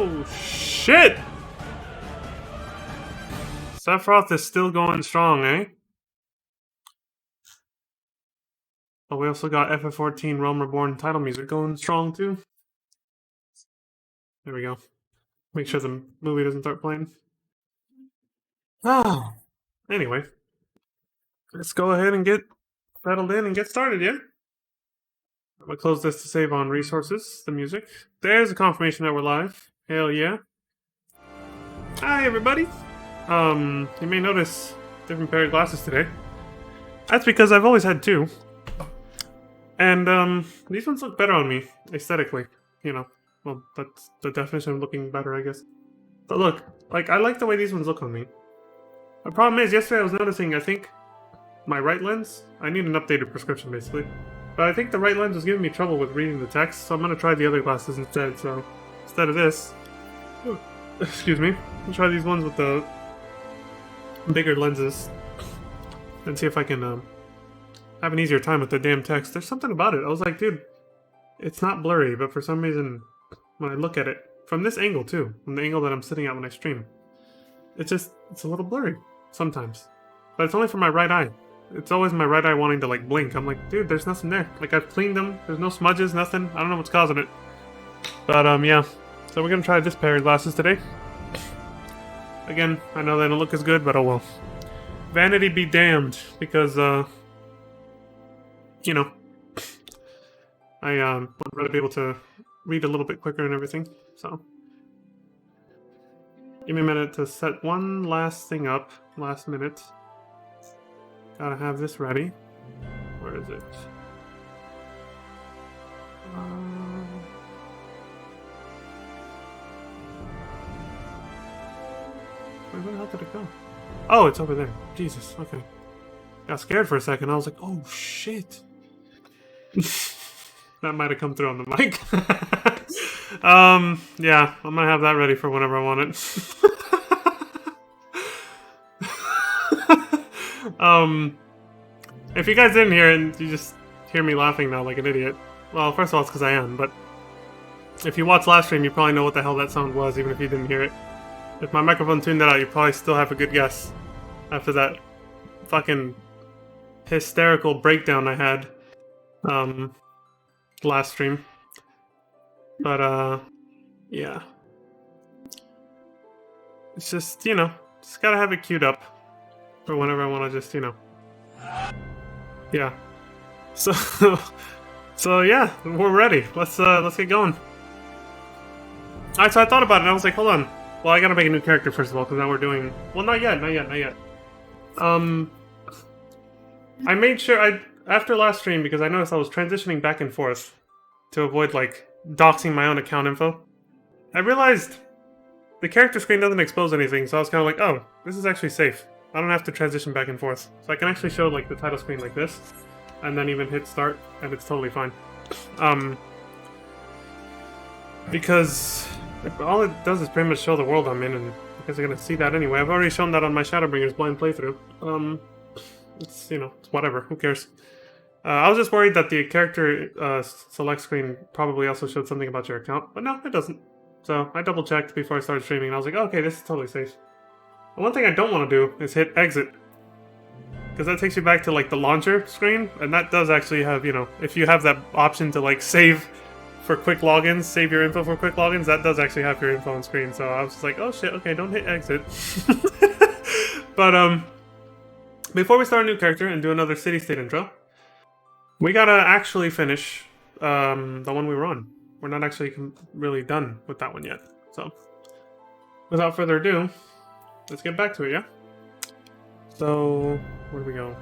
Oh, shit! Sephiroth is still going strong, eh? Oh, we also got FF14 Realm Reborn title music going strong, too. There we go. Make sure the movie doesn't start playing. Ah. Anyway. Let's go ahead and get settled in and get started, yeah? I'm gonna close this to save on resources, the music. There's a confirmation that we're live. Hell yeah. Hi, everybody. You may notice different pair of glasses today. That's because I've always had two. And, these ones look better on me, aesthetically. You know, well, that's the definition of looking better, I guess. But look, like, I like the way these ones look on me. The problem is, yesterday I was noticing, I think, my right lens, I need an updated prescription, basically. But I think the right lens was giving me trouble with reading the text, so I'm gonna try the other glasses instead. So, instead of this, excuse me, I'll try these ones with the bigger lenses and see if I can have an easier time with the damn text. There's something about it. I was like, dude, it's not blurry, but for some reason, when I look at it, from this angle too, from the angle that I'm sitting at when I stream, it's a little blurry sometimes. But it's only for my right eye. It's always my right eye wanting to, like, blink. I'm like, dude, there's nothing there. Like, I've cleaned them. There's no smudges, nothing. I don't know what's causing it. But, yeah. So we're gonna try this pair of glasses today. Again, I know they don't look as good, but oh well. Vanity be damned, because, you know, I, would rather be able to read a little bit quicker and everything, so. Give me a minute to set one last thing up, last minute. Gotta have this ready. Where is it? Where the hell did it go? Oh, it's over there. Jesus, okay. Got scared for a second. I was like, oh shit. That might have come through on the mic. Yeah, I'm gonna have that ready for whenever I want it. If you guys didn't hear it and you just hear me laughing now like an idiot, well, first of all, it's because I am, but if you watched last stream, you probably know what the hell that sound was, even if you didn't hear it. If my microphone tuned that out, you probably still have a good guess after that fucking hysterical breakdown I had, last stream. But, yeah. It's just, you know, just gotta have it queued up for whenever I want to just, you know. Yeah. So, so yeah, we're ready. Let's get going. Alright, so I thought about it and I was like, hold on. Well, I gotta make a new character first of all, because now we're doing... Well, not yet. I made sure after last stream, because I noticed I was transitioning back and forth to avoid, like, doxing my own account info. I realized the character screen doesn't expose anything, so I was kind of like, oh, this is actually safe. I don't have to transition back and forth. So I can actually show, like, the title screen like this, and then even hit start, and it's totally fine. Because all it does is pretty much show the world I'm in, and because they're gonna see that anyway. I've already shown that on my Shadowbringers blind playthrough. It's, you know, it's whatever, who cares? I was just worried that the character select screen probably also showed something about your account, but no, it doesn't. So I double checked before I started streaming, and I was like, oh, okay, this is totally safe. The one thing I don't want to do is hit exit, because that takes you back to, like, the launcher screen, and that does actually have, you know, if you have that option to, like, save for quick logins, save your info for quick logins, that does actually have your info on screen. So I was just like, oh shit, okay, don't hit exit. But before we start a new character and do another city-state intro, we gotta actually finish the one we were on. We're not actually really done with that one yet. So without further ado, let's get back to it, yeah? So, where do we go?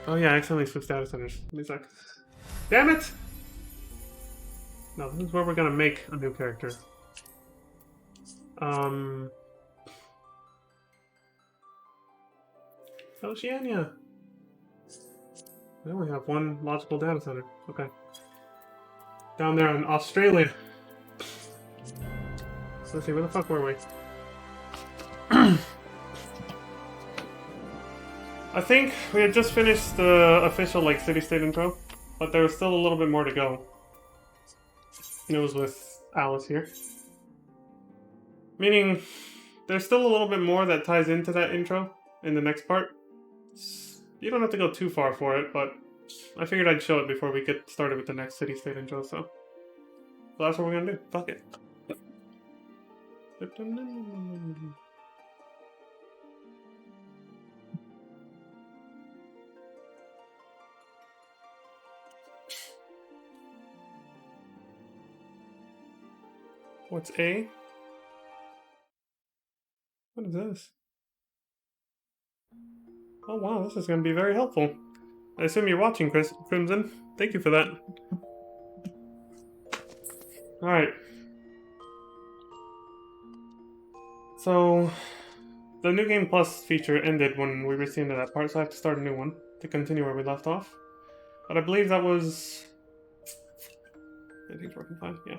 Oh yeah, I accidentally switched data centers. Give me a sec. Damn it! No, this is where we're gonna make a new character. Oceania! We only have one logical data center. Okay. Down there in Australia. So let's see, where the fuck were we? I think we had just finished the official, like, city-state intro, but there was still a little bit more to go. It was with Alice here. Meaning, there's still a little bit more that ties into that intro in the next part. You don't have to go too far for it, but I figured I'd show it before we get started with the next city-state intro, so that's what we're gonna do. Fuck it. What's A? What is this? Oh wow, this is going to be very helpful. I assume you're watching, Crimson. Thank you for that. Alright. So, the New Game Plus feature ended when we reached the end of that part, so I have to start a new one to continue where we left off. But I believe that was... I think it's working fine, yeah.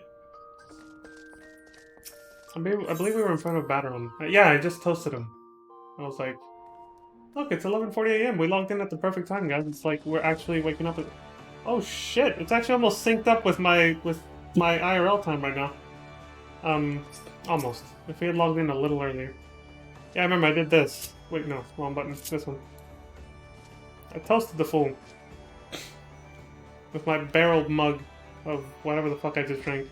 I believe we were in front of Batteron. Yeah, I just toasted him. I was like, look, it's 11:40 a.m. We logged in at the perfect time, guys. It's like we're actually waking up at... Oh shit! It's actually almost synced up with my IRL time right now. Almost. If we had logged in a little earlier. Yeah, I remember I did this. Wait, no, wrong button. This one. I toasted the fool. With my barreled mug of whatever the fuck I just drank.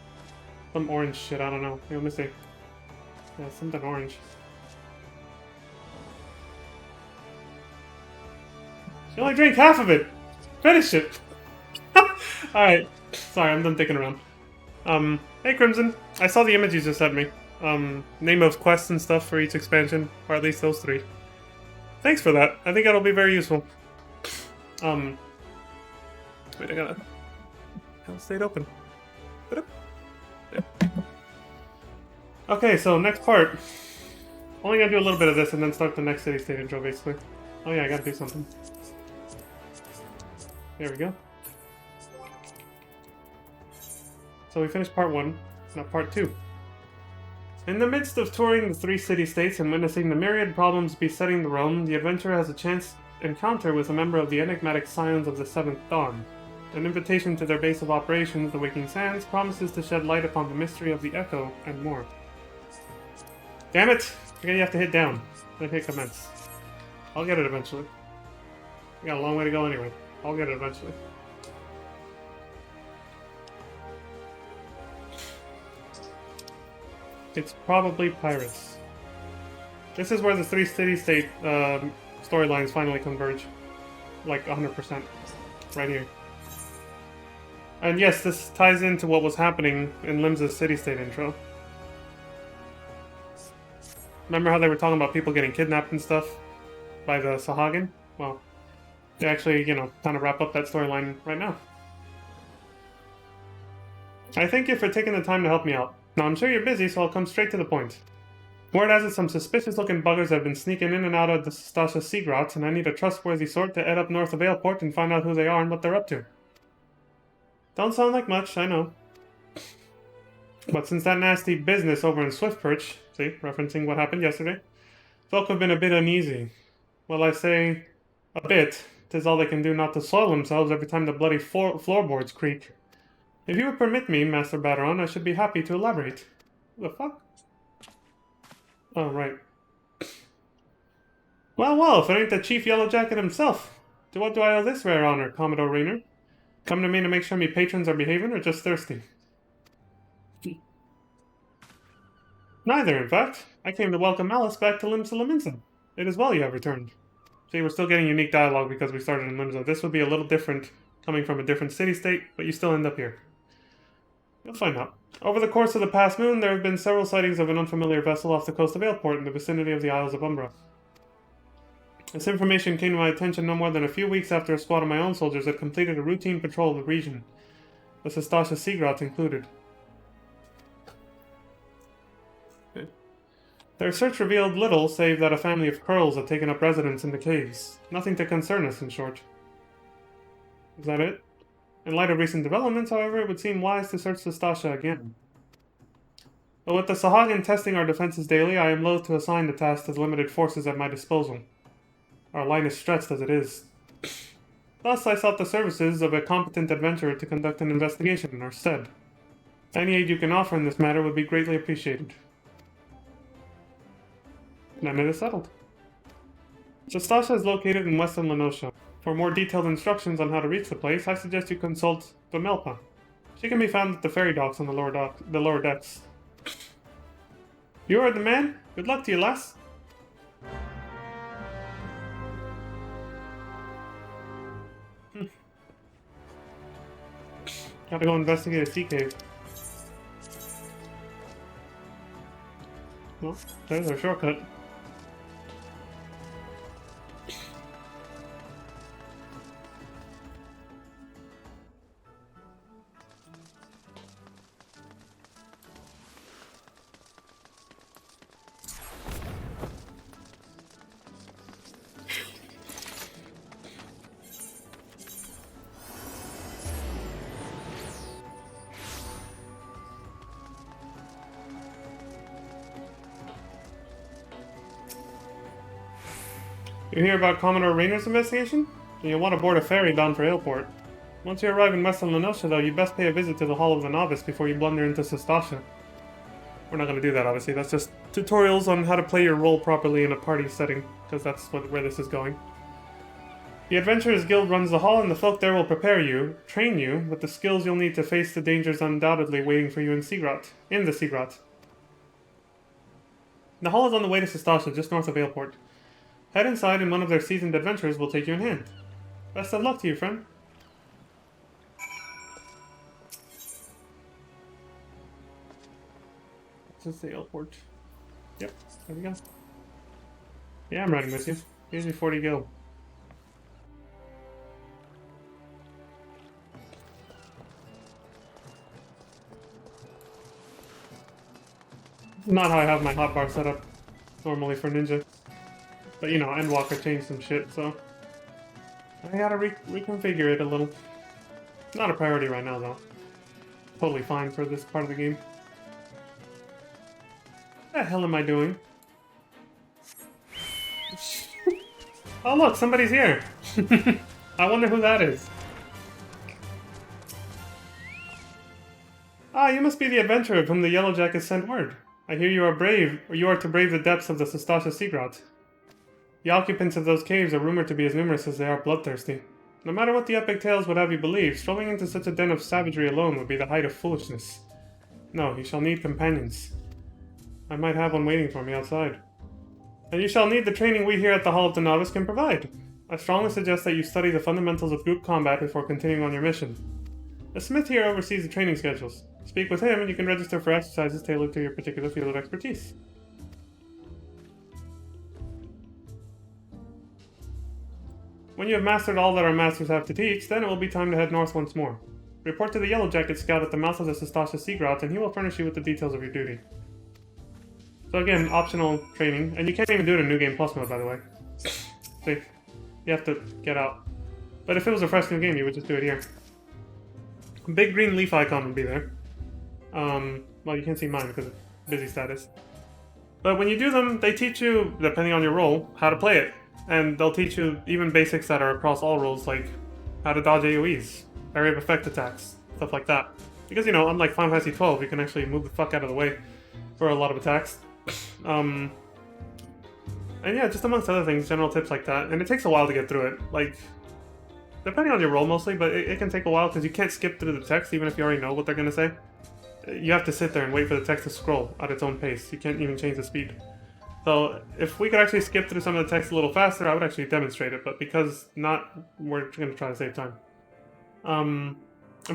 Some orange shit, I don't know. Here, let me see. Yeah, something orange. You only drank half of it! Finish it! Alright. Sorry, I'm done thinking around. Hey Crimson. I saw the image you just sent me. Name of quests and stuff for each expansion, or at least those 3. Thanks for that. I think that'll be very useful. Wait, I gotta... It stayed open. Yeah. Okay, so next part. Only gonna do a little bit of this and then start the next city-state intro, basically. Oh yeah, I gotta do something. There we go. So we finished part 1, now part 2. In the midst of touring the 3 city-states and witnessing the myriad problems besetting the realm, the adventurer has a chance encounter with a member of the enigmatic Scions of the Seventh Dawn. An invitation to their base of operations, the Waking Sands, promises to shed light upon the mystery of the Echo and more. Damn it! Again, you have to hit down, then hit commence. I'll get it eventually. We got a long way to go anyway. I'll get it eventually. It's probably Pirates. This is where the 3 city-state storylines finally converge. Like 100%. Right here. And yes, this ties into what was happening in Limsa's city-state intro. Remember how they were talking about people getting kidnapped and stuff? By the Sahagin? Well, they actually, you know, kind of wrap up that storyline right now. I thank you for taking the time to help me out. Now, I'm sure you're busy, so I'll come straight to the point. Word has it some suspicious-looking buggers have been sneaking in and out of the Stasha Sea Grots, and I need a trustworthy sort to head up north of Aleport and find out who they are and what they're up to. Don't sound like much, I know. But since that nasty business over in Swiftperch, see, referencing what happened yesterday, folk have been a bit uneasy. Well, I say a bit. 'Tis all they can do not to soil themselves every time the bloody floorboards creak. If you would permit me, Master Batteron, I should be happy to elaborate. What the fuck? Oh, right. Well, if it ain't the Chief Yellowjacket himself. To what do I owe this rare honor, Commodore Raynor? Come to me to make sure me patrons are behaving, or just thirsty? Neither, in fact. I came to welcome Alice back to Limsa Lominsa. It is well you have returned. See, we're still getting unique dialogue because we started in Limsa. This would be a little different, coming from a different city-state, but you still end up here. You'll find out. Over the course of the past moon, there have been several sightings of an unfamiliar vessel off the coast of Aleport in the vicinity of the Isles of Umbra. This information came to my attention no more than a few weeks after a squad of my own soldiers had completed a routine patrol of the region, the Stasha Sea Grots included. Their search revealed little save that a family of Curls had taken up residence in the caves. Nothing to concern us, in short. Is that it? In light of recent developments, however, it would seem wise to search the Stasha again. But with the Sahagin testing our defenses daily, I am loath to assign the task to the limited forces at my disposal. Our line is stretched as it is. Thus, I sought the services of a competent adventurer to conduct an investigation in our stead. Any aid you can offer in this matter would be greatly appreciated. Then it is settled. Shastasha is located in western Lenosha. For more detailed instructions on how to reach the place, I suggest you consult Domelpa. She can be found at the ferry docks on the lower decks. You are the man. Good luck to you, lass. Gotta go investigate a sea cave. Well, there's our shortcut. You hear about Commodore Rayner's investigation? You'll want to board a ferry bound for Ailport. Once you arrive in western Lenosha, though, you best pay a visit to the Hall of the Novice before you blunder into Sestasha. We're not going to do that, obviously. That's just tutorials on how to play your role properly in a party setting, because that's where this is going. The Adventurers Guild runs the hall, and the folk there will prepare you, train you, with the skills you'll need to face the dangers undoubtedly waiting for you in the Seagrot. The hall is on the way to Sestasha, just north of Ailport. Head inside and one of their seasoned adventurers will take you in hand. Best of luck to you, friend. Just the Ailport. Yep, there we go. Yeah, I'm riding with you. Here's your 40 gil. Not how I have my hotbar set up normally for Ninja. But, you know, Endwalker changed some shit, so I gotta reconfigure it a little. Not a priority right now, though. Totally fine for this part of the game. What the hell am I doing? Oh look, somebody's here! I wonder who that is. Ah, you must be the adventurer of whom the Yellow Jackets sent word. I hear you are brave, or you are to brave the depths of the Sestasha Seagrot. The occupants of those caves are rumored to be as numerous as they are bloodthirsty. No matter what the epic tales would have you believe, strolling into such a den of savagery alone would be the height of foolishness. No, you shall need companions. I might have one waiting for me outside. And you shall need the training we here at the Hall of the Novice can provide. I strongly suggest that you study the fundamentals of group combat before continuing on your mission. The smith here oversees the training schedules. Speak with him and you can register for exercises tailored to your particular field of expertise. When you have mastered all that our masters have to teach, then it will be time to head north once more. Report to the Yellow Jacket Scout at the mouth of the Sestasha Seagrot, and he will furnish you with the details of your duty. So again, optional training, and you can't even do it in New Game Plus mode, by the way. See, you have to get out. But if it was a fresh new game, you would just do it here. A big green leaf icon would be there. Well, you can't see mine because of busy status. But when you do them, they teach you, depending on your role, how to play it. And they'll teach you even basics that are across all roles, like how to dodge AoEs, area of effect attacks, stuff like that. Because, you know, unlike Final Fantasy XII, you can actually move the fuck out of the way for a lot of attacks. And yeah, just amongst other things, general tips like that. And it takes a while to get through it. Like, depending on your role mostly, but it can take a while because you can't skip through the text even if you already know what they're going to say. You have to sit there and wait for the text to scroll at its own pace. You can't even change the speed. So if we could actually skip through some of the text a little faster, I would actually demonstrate it, but because not, we're going to try to save time. And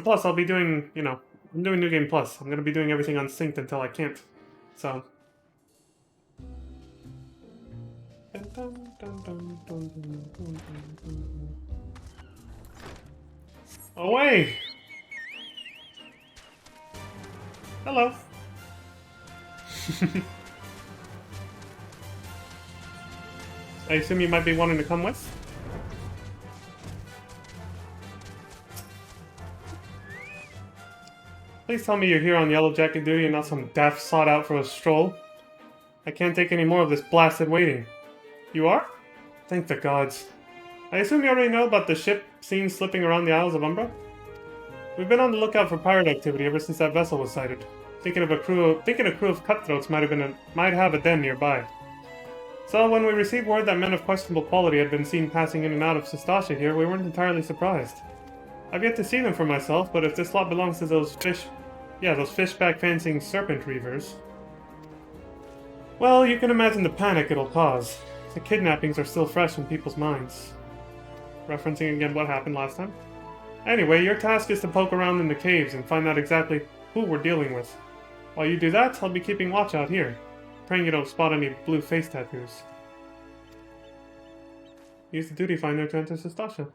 plus, I'll be doing, you know, I'm doing New Game Plus. I'm going to be doing everything unsynced until I can't. So. Away! Hello. I assume you might be wanting to come with? Please tell me you're here on Yellow Jacket duty and not some daft sought out for a stroll. I can't take any more of this blasted waiting. You are? Thank the gods. I assume you already know about the ship seen slipping around the Isles of Umbra? We've been on the lookout for pirate activity ever since that vessel was sighted. Thinking a crew of cutthroats might have a den nearby. So when we received word that men of questionable quality had been seen passing in and out of Sestasha here, we weren't entirely surprised. I've yet to see them for myself, but if this lot belongs to those fishback-fancying serpent reavers... Well, you can imagine the panic it'll cause. The kidnappings are still fresh in people's minds. Referencing again what happened last time. Anyway, your task is to poke around in the caves and find out exactly who we're dealing with. While you do that, I'll be keeping watch out here. Praying you don't spot any blue face tattoos. Use the duty finder to enter Sestasha.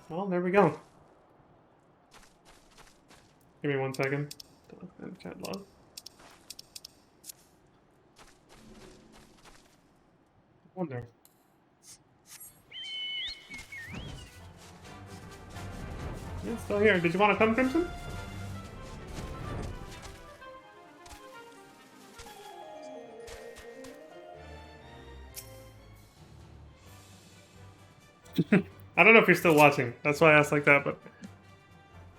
Well, there we go. Give me 1 second. Chat log. Wonder. Yeah, still here. Did you want to come, Crimson? I don't know if you're still watching. That's why I asked like that, but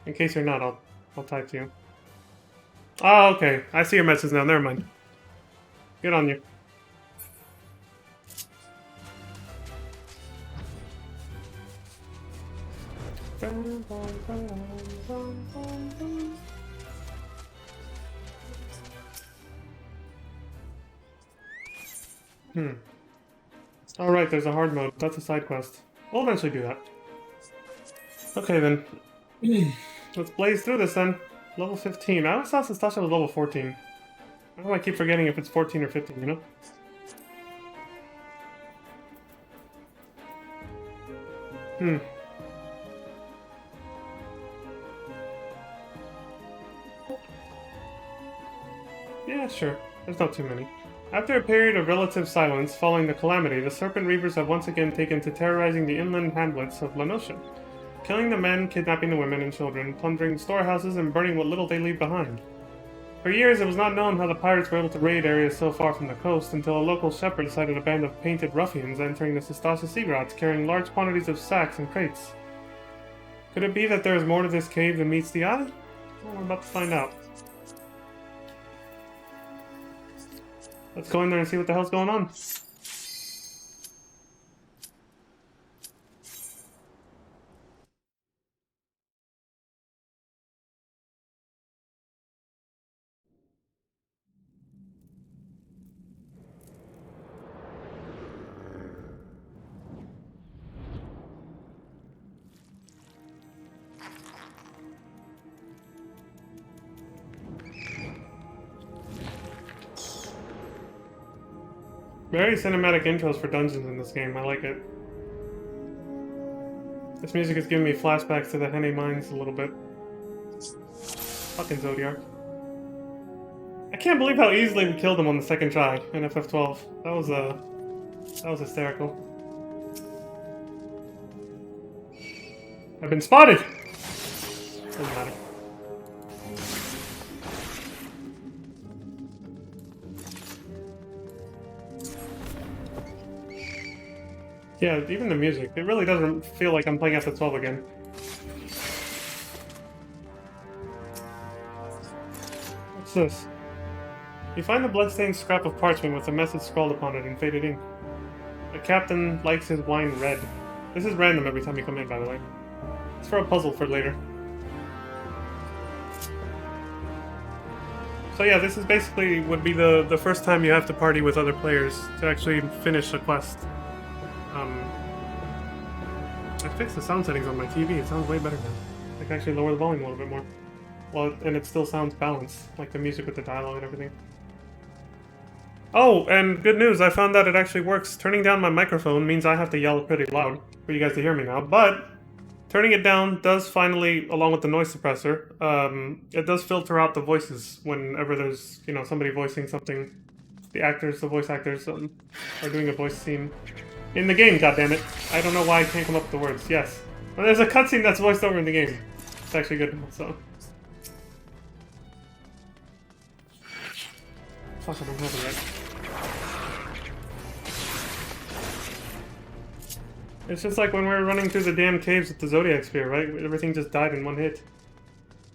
in case you're not, I'll type to you. Oh, okay. I see your message now. Never mind. Good on you. Alright, there's a hard mode. That's a side quest. We'll eventually do that. Okay then. Let's blaze through this then. Level 15. I always thought Sestasha was level 14. I don't know, I keep forgetting if it's 14 or 15, you know? Yeah, sure. There's not too many. After a period of relative silence following the calamity, the Serpent Reavers have once again taken to terrorizing the inland hamlets of Lanosha, killing the men, kidnapping the women and children, plundering storehouses, and burning what little they leave behind. For years, it was not known how the pirates were able to raid areas so far from the coast until a local shepherd sighted a band of painted ruffians entering the Sestasha sea grots carrying large quantities of sacks and crates. Could it be that there is more to this cave than meets the eye? Well, we're about to find out. Let's go in there and see what the hell's going on. Very cinematic intros for dungeons in this game, I like it. This music is giving me flashbacks to the Henne mines a little bit. Fucking Zodiac. I can't believe how easily we killed him on the second try in FF12. That was hysterical. I've been spotted! Doesn't matter. Yeah, even the music. It really doesn't feel like I'm playing FF12 again. What's this? You find a bloodstained scrap of parchment with a message scrawled upon it in faded ink. The captain likes his wine red. This is random every time you come in, by the way. It's for a puzzle for later. So yeah, this is basically would be the first time you have to party with other players to actually finish a quest. I fixed the sound settings on my TV. It sounds way better now. I can actually lower the volume a little bit more. Well, and it still sounds balanced, like the music with the dialogue and everything. Oh, and good news, I found that it actually works. Turning down my microphone means I have to yell pretty loud for you guys to hear me now, but turning it down does finally, along with the noise suppressor, it does filter out the voices whenever there's, you know, somebody voicing something. The voice actors, are doing a voice scene in the game, goddammit. I don't know why I can't come up with the words. Yes. Well, there's a cutscene that's voiced over in the game. It's actually good, so. Fuck, I don't have it right. It's just like when we were running through the damn caves with the Zodiac Sphere, right? Everything just died in one hit.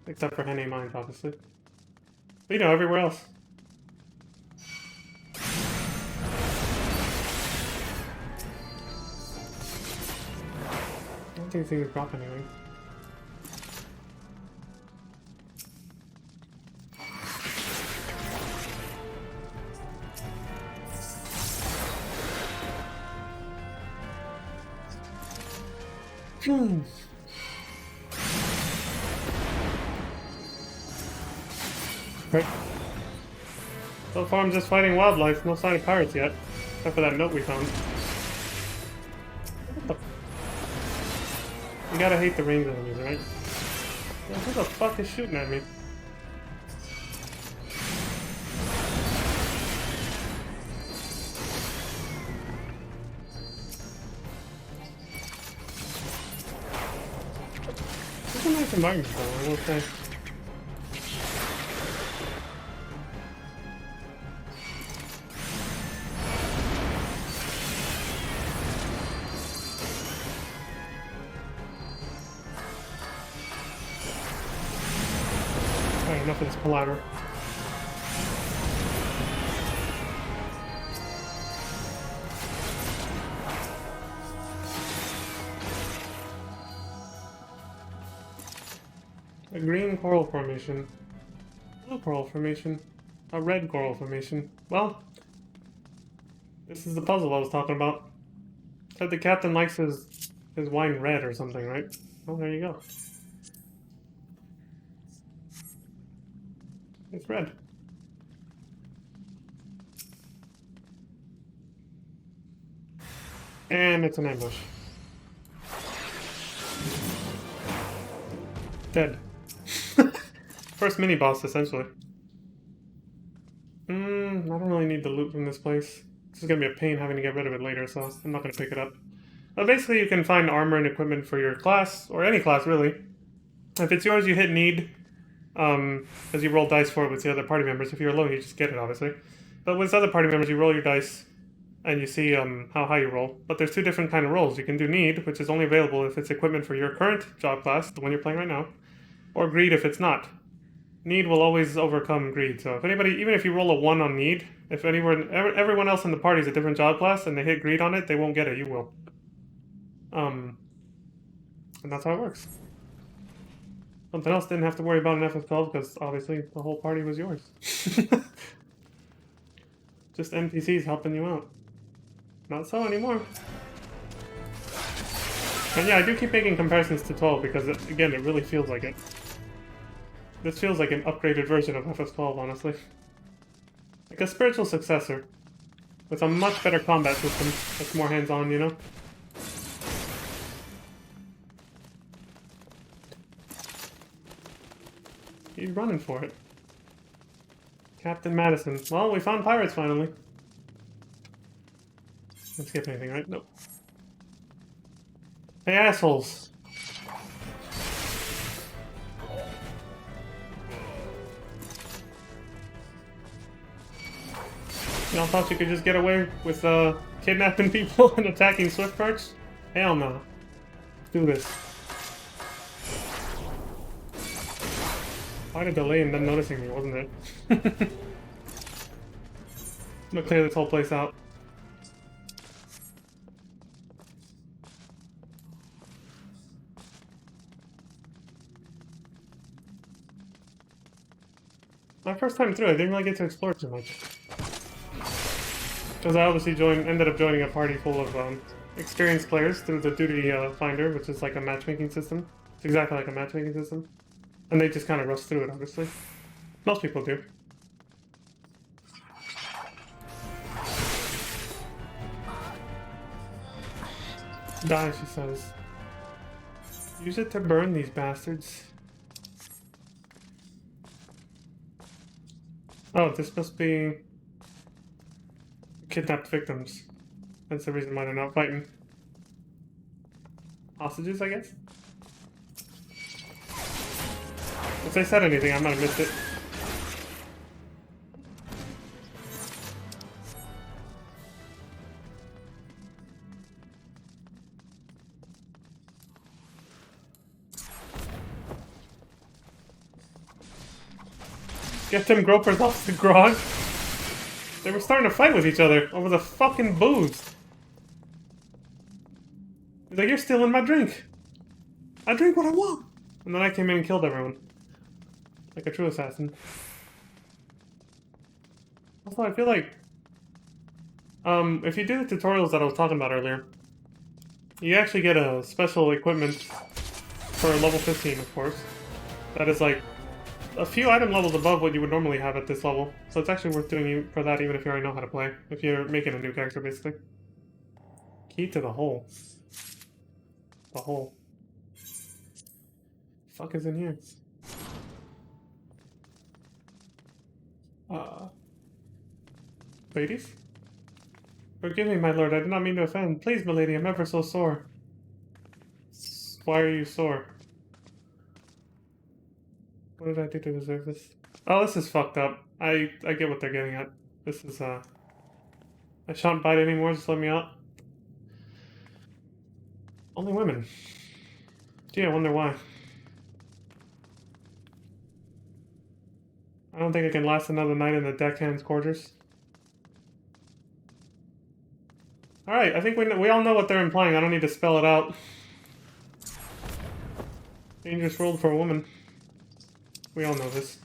Except for Henne Mines, obviously. But you know, everywhere else. I don't think things would drop anything. Right. So far I'm just fighting wildlife, no sign of pirates yet. Except for that note we found. What the... You gotta hate the range enemies, right? Who the fuck is shooting at me? It's a nice environment though, I will say. Alright, enough of this palaver. A green coral formation. Blue coral formation. A red coral formation. Well, this is the puzzle I was talking about. Said the captain likes his wine red or something, right? Well, there you go. It's red. And it's an ambush. Dead. First mini-boss, essentially. I don't really need the loot from this place. This is gonna be a pain having to get rid of it later, so I'm not gonna pick it up. But basically, you can find armor and equipment for your class, or any class, really. If it's yours, you hit need, as you roll dice for it with the other party members. If you're alone, you just get it, obviously. But with other party members, you roll your dice, and you see how high you roll. But there's two different kind of rolls. You can do need, which is only available if it's equipment for your current job class, the one you're playing right now, or greed if it's not. Need will always overcome greed. So if anybody, even if you roll a 1 on need, if everyone else in the party is a different job class and they hit greed on it, they won't get it. You will. And that's how it works. Something else didn't have to worry about in FF12 because obviously the whole party was yours. Just NPCs helping you out. Not so anymore. And yeah, I do keep making comparisons to 12 because, again, it really feels like it. This feels like an upgraded version of FF12, honestly. Like a spiritual successor. With a much better combat system that's more hands-on, you know? He's running for it. Captain Madison. Well, we found pirates finally. Didn't skip anything, right? Nope. Hey, assholes. Y'all thought you could just get away with kidnapping people and attacking swift carts? Hell no. Do this. Quite a delay in them noticing me, wasn't it? I'm gonna clear this whole place out. My first time through, I didn't really get to explore too much. Because I obviously ended up joining a party full of experienced players through the duty finder, which is like a matchmaking system. It's exactly like a matchmaking system. And they just kind of rush through it, obviously. Most people do. Die, she says. Use it to burn these bastards. Oh, this must be kidnapped victims. That's the reason why they're not fighting. Hostages, I guess? If they said anything, I might have missed it. Get them gropers off the grog. They were starting to fight with each other over the fucking booze. He's like, you're stealing my drink. I drink what I want. And then I came in and killed everyone. Like a true assassin. Also, I feel like... if you do the tutorials that I was talking about earlier, you actually get a special equipment for level 15, of course. That is like a few item levels above what you would normally have at this level. So it's actually worth doing for that even if you already know how to play. If you're making a new character, basically. Key to the hole. The hole. Fuck is in here? Ladies? Forgive me, my lord, I did not mean to offend. Please, milady, I'm ever so sore. Why are you sore? What did I do to deserve this? Oh, this is fucked up. I get what they're getting at. This is, I shan't bite anymore, just let me out. Only women. Gee, I wonder why. I don't think I can last another night in the deckhand's quarters. Alright, I think we all know what they're implying. I don't need to spell it out. Dangerous world for a woman. We all know this.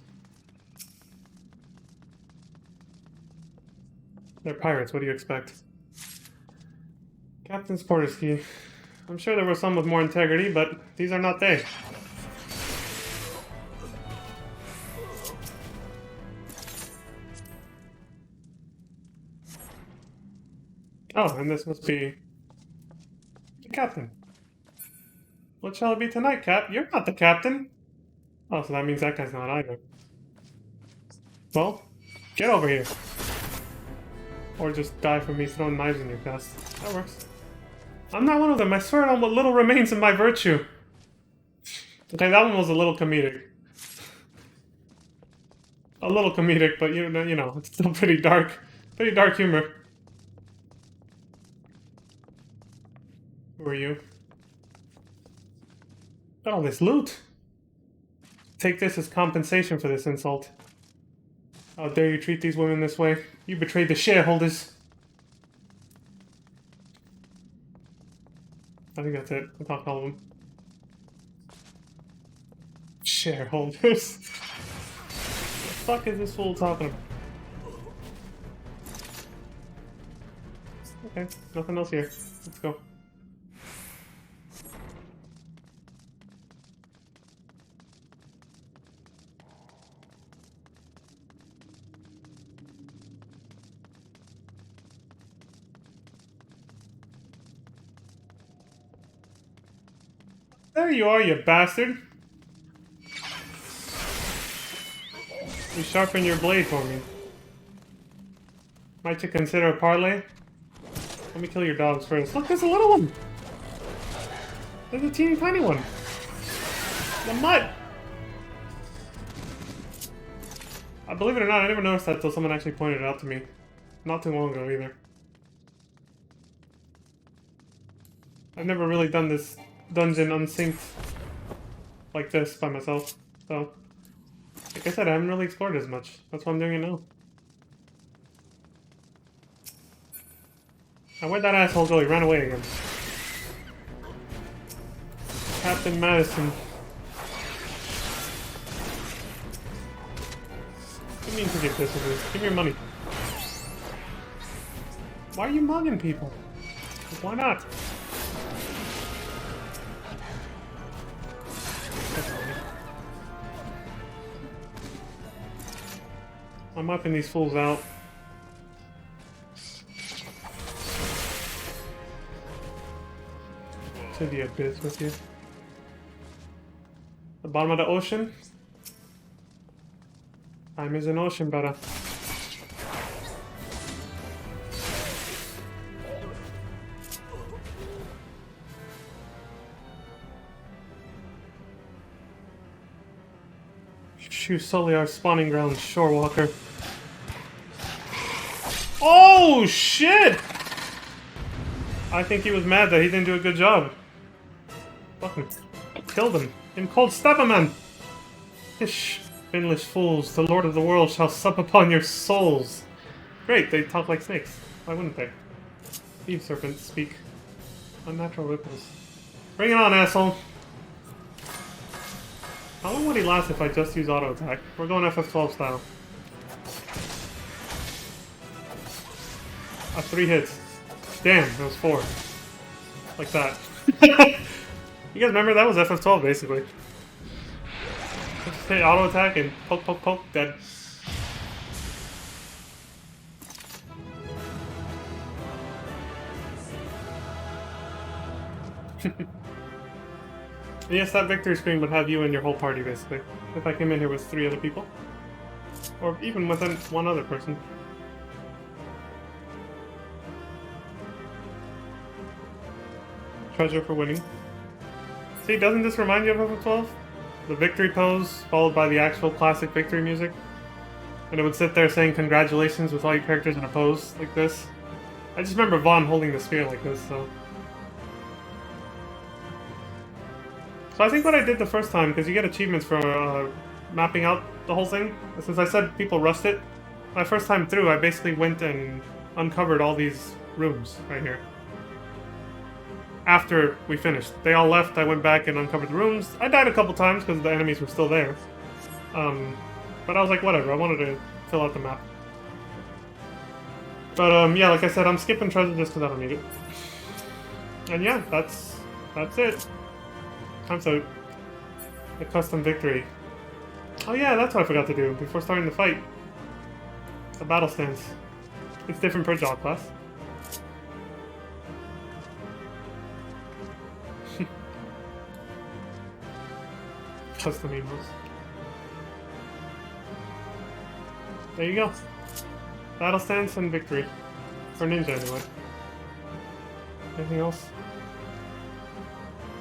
They're pirates, what do you expect? Captain's quarters key. I'm sure there were some with more integrity, but these are not they. Oh, and this must be... the captain. What shall it be tonight, Cap? You're not the captain! Oh, so that means that guy's not either. Well, get over here. Or just die from me throwing knives in your chest. That works. I'm not one of them. I swear on what little remains of my virtue. Okay, that one was a little comedic. A little comedic, but you know, it's still pretty dark. Pretty dark humor. Who are you? Got all this loot. Take this as compensation for this insult. How dare you treat these women this way? You betrayed the shareholders. I think that's it. I'll talk all of them. Shareholders. What the fuck is this fool talking about? Okay, nothing else here. Let's go. There you are, you bastard! You sharpen your blade for me. Might you consider a parlay? Let me kill your dogs first. Look, there's a little one! There's a teeny tiny one! The mud! Believe it or not, I never noticed that until someone actually pointed it out to me. Not too long ago, either. I've never really done this dungeon unsynced like this by myself, so like I said, I haven't really explored as much. That's why I'm doing it now. Now where'd that asshole go? He ran away again. Captain Madison. What do you mean to get this with this? Give me your money. Why are you mugging people? Why not? I'm upping these fools out. To the abyss with you. The bottom of the ocean? Time is an ocean, brother. You sully our spawning ground, Shorewalker. Oh, shit! I think he was mad that he didn't do a good job. Fucking killed him. In cold stab him, man! Ish. Finlish fools, the Lord of the World shall sup upon your souls. Great, they talk like snakes. Why wouldn't they? Eve serpents speak. Unnatural ripples. Bring it on, asshole! How long would he last if I just use auto attack? We're going FF12 style. 3 hits. Damn, that was 4. Like that. You guys remember that was FF12 basically. Just hit auto attack and poke, poke, poke, dead. Yes, that victory screen would have you and your whole party basically. If I came in here with 3 other people. Or even with 1 other person. Treasure for winning. See, doesn't this remind you of FF12? The victory pose, followed by the actual classic victory music. And it would sit there saying congratulations with all your characters in a pose like this. I just remember Vaughn holding the spear like this, so... So I think what I did the first time, because you get achievements for mapping out the whole thing, since I said people rushed it, my first time through I basically went and uncovered all these rooms right here. After we finished. They all left, I went back and uncovered the rooms. I died a couple times because the enemies were still there. But I was like, whatever, I wanted to fill out the map. But yeah, like I said, I'm skipping treasure just because I don't need it. And yeah, that's it. Time for the custom victory. Oh yeah, that's what I forgot to do before starting the fight. The battle stance. It's different per job class. Custom emotes. There you go. Battle stance and victory. For ninja anyway. Anything else?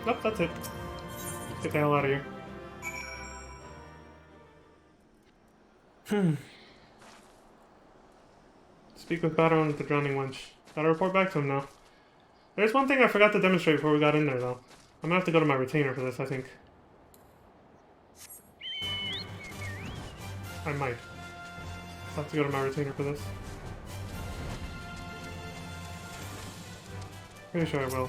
Nope, that's it. Get the hell out of here. Speak with Baron with the drowning wench. Gotta report back to him now. There's one thing I forgot to demonstrate before we got in there, though. I'm gonna have to go to my retainer for this, I think. I might. I'll have to go to my retainer for this. Pretty sure I will.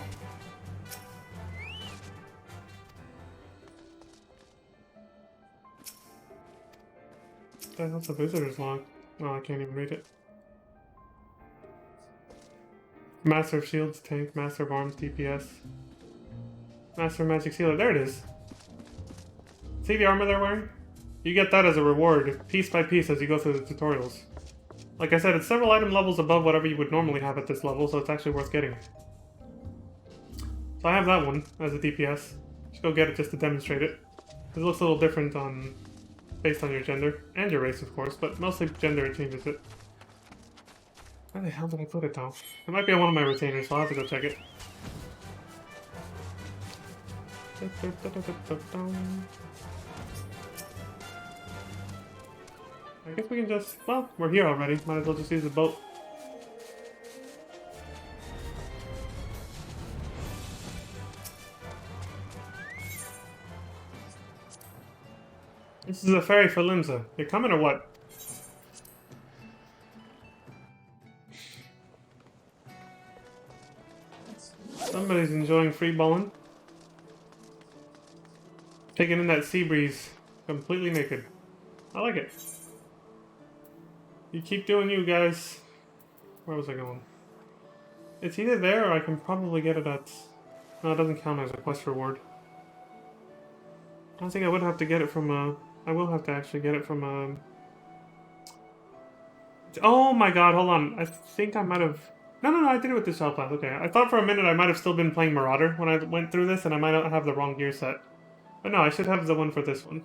That's a visitor's log. Oh, I can't even read it. Master of Shields, Tank, Master of Arms, DPS. Master of Magic Sealer, there it is. See the armor they're wearing? You get that as a reward, piece by piece as you go through the tutorials. Like I said, it's several item levels above whatever you would normally have at this level, so it's actually worth getting. So I have that one as a DPS. Just go get it just to demonstrate it. It looks a little different based on your gender, and your race of course, but mostly gender it changes it. Where the hell did I put it though? It might be on one of my retainers, so I'll have to go check it. I guess we can just, well, we're here already, might as well just use the boat. This is a ferry for Limsa. You coming or what? Somebody's enjoying free balling. Taking in that sea breeze, completely naked. I like it. You keep doing you, guys. Where was I going? It's either there or I can probably get it at... No, it doesn't count as a quest reward. I don't think I would have to get it from I will have to actually get it from Oh my god, hold on. I think I might have... No, I did it with this child path. Okay, I thought for a minute I might have still been playing Marauder when I went through this, and I might not have the wrong gear set. But no, I should have the one for this one.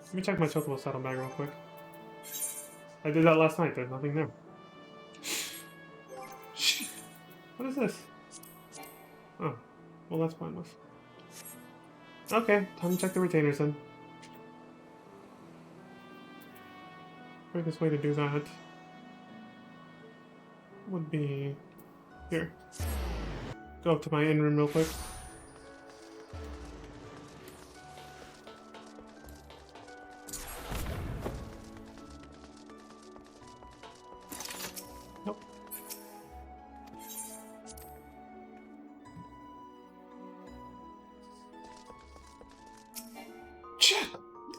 Let me check my Chocobo saddlebag real quick. I did that last night. There's nothing there. What is this? Oh, well that's pointless. Okay, time to check the retainers then. Quickest way to do that would be here. Go up to my in-room real quick.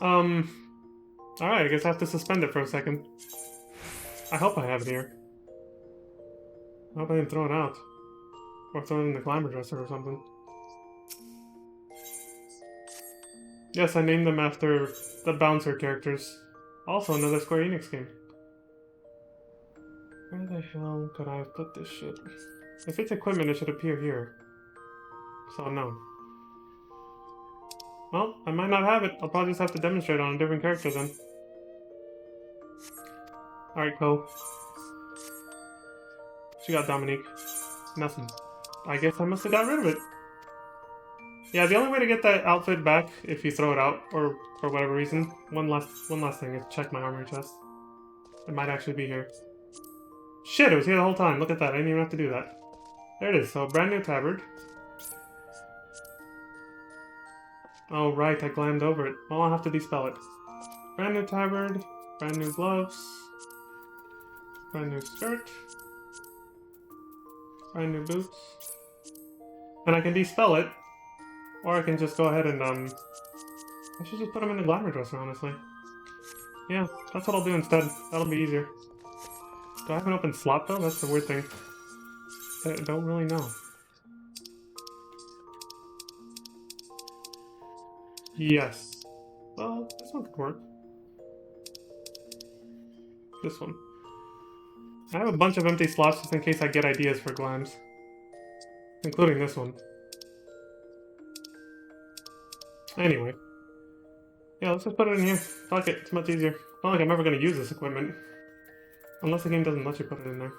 Alright, I guess I have to suspend it for a second. I hope I have it here. I hope I didn't throw it out. Or throw it in the glamour dresser or something. Yes, I named them after the Bouncer characters. Also another Square Enix game. Where the hell could I have put this shit? If it's equipment, it should appear here. So no. Well, I might not have it. I'll probably just have to demonstrate on a different character then. Alright, Cole. She got Dominique. Nothing. I guess I must have got rid of it. Yeah, the only way to get that outfit back, if you throw it out, or for whatever reason, one last thing is check my armor chest. It might actually be here. Shit, it was here the whole time. Look at that. I didn't even have to do that. There it is. So, brand new tabard. Oh, right. I glammed over it. Well, I'll have to despell it. Brand new tabard. Brand new gloves. Brand new skirt. Brand new boots. And I can despell it. Or I can just go ahead and, I should just put them in the glamour dresser, honestly. Yeah, that's what I'll do instead. That'll be easier. Do I have an open slot, though? That's the weird thing. I don't really know. Yes. Well, this one could work. This one. I have a bunch of empty slots just in case I get ideas for glams. Including this one. Anyway. Yeah, let's just put it in here. Fuck it, it's much easier. Not like I'm ever gonna use this equipment. Unless the game doesn't let you put it in there.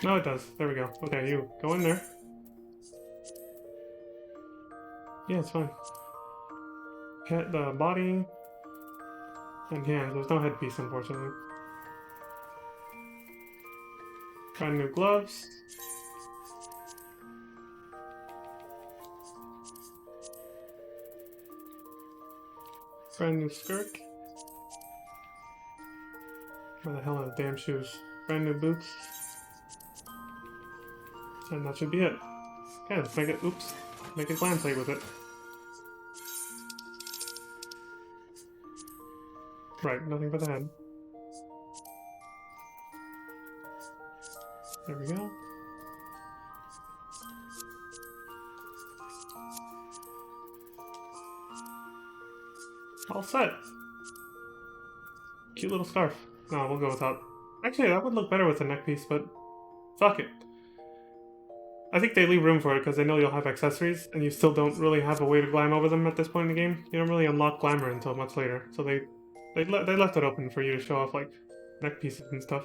No, it does. There we go. Okay, you go in there. Yeah, it's fine. Hit the body and hands. There's no headpiece, unfortunately. Brand new gloves. Brand new skirt. Where the hell are the damn shoes? Brand new boots. And that should be it. Okay, let's make it, oops, make a glam plate with it. Right, nothing but the head. There we go. All set. Cute little scarf. No, we'll go without. Actually, that would look better with a neck piece, but fuck it. I think they leave room for it because they know you'll have accessories, and you still don't really have a way to glam over them at this point in the game. You don't really unlock glamour until much later, so they left it open for you to show off like neck pieces and stuff.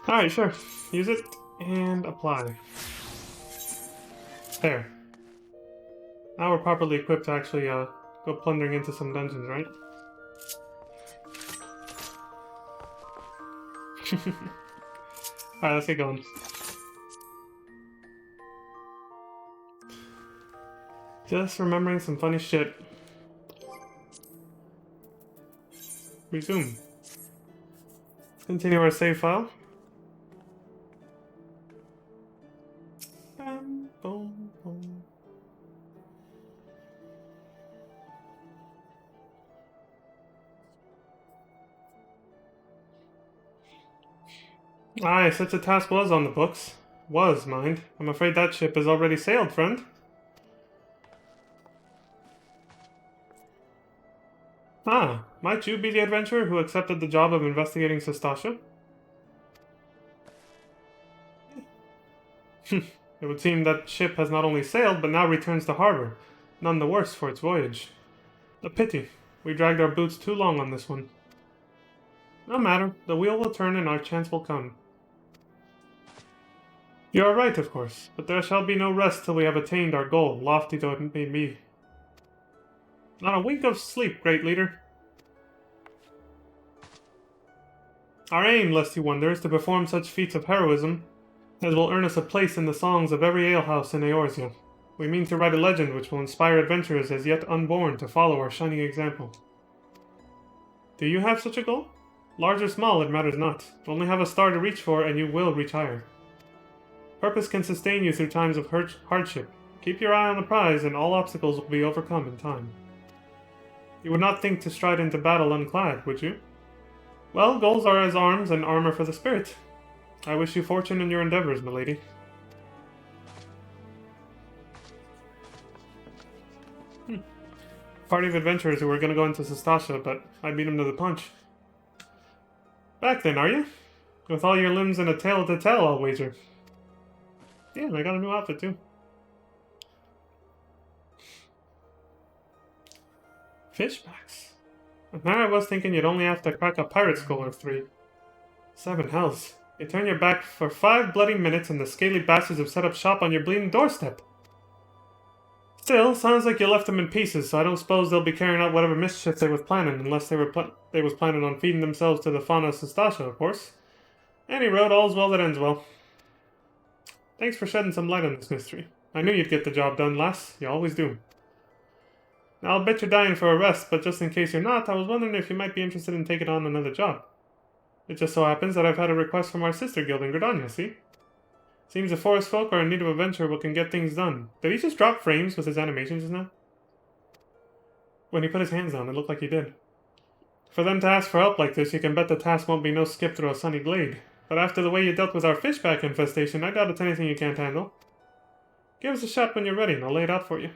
Alright, sure. Use it and apply. There. Now we're properly equipped to actually go plundering into some dungeons, right? Alright, let's get going. Just remembering some funny shit. Resume. Let's continue our save file. Boom, boom. Aye, such a task was on the books. Was, mind. I'm afraid that ship has already sailed, friend. Ah, might you be the adventurer who accepted the job of investigating Sestasha? It would seem that ship has not only sailed, but now returns to harbor. None the worse for its voyage. A pity. We dragged our boots too long on this one. No matter. The wheel will turn and our chance will come. You are right, of course, but there shall be no rest till we have attained our goal, lofty though it may be. Not a wink of sleep, great leader. Our aim, lest you wonder, is to perform such feats of heroism as will earn us a place in the songs of every alehouse in Eorzea. We mean to write a legend which will inspire adventurers as yet unborn to follow our shining example. Do you have such a goal? Large or small, it matters not. Only have a star to reach for, and you will reach higher. Purpose can sustain you through times of hardship. Keep your eye on the prize, and all obstacles will be overcome in time. You would not think to stride into battle unclad, would you? Well, goals are as arms, and armor for the spirit. I wish you fortune in your endeavors, milady. Party of adventurers who were going to go into Sastasha, but I beat him to the punch. Back then, are you? With all your limbs and a tail to tell, I'll wager. Yeah, I got a new outfit, too. Fishbacks. And there I was thinking you'd only have to crack a pirate skull or 3. 7 hells. You turn your back for 5 bloody minutes and the scaly bastards have set up shop on your bleeding doorstep. Still, sounds like you left them in pieces, so I don't suppose they'll be carrying out whatever mischief they was planning, unless they was planning on feeding themselves to the fauna of Sastasha, of course. Any road, all's well that ends well. Thanks for shedding some light on this mystery. I knew you'd get the job done, lass. You always do. Now, I'll bet you're dying for a rest, but just in case you're not, I was wondering if you might be interested in taking on another job. It just so happens that I've had a request from our sister guild in Gridania, see? Seems the forest folk are in need of a venture who can get things done. Did he just drop frames with his animations just now? When he put his hands down, it looked like he did. For them to ask for help like this, you can bet the task won't be no skip through a sunny glade. But after the way you dealt with our fishback infestation, I doubt it's anything you can't handle. Give us a shot when you're ready, and I'll lay it out for you.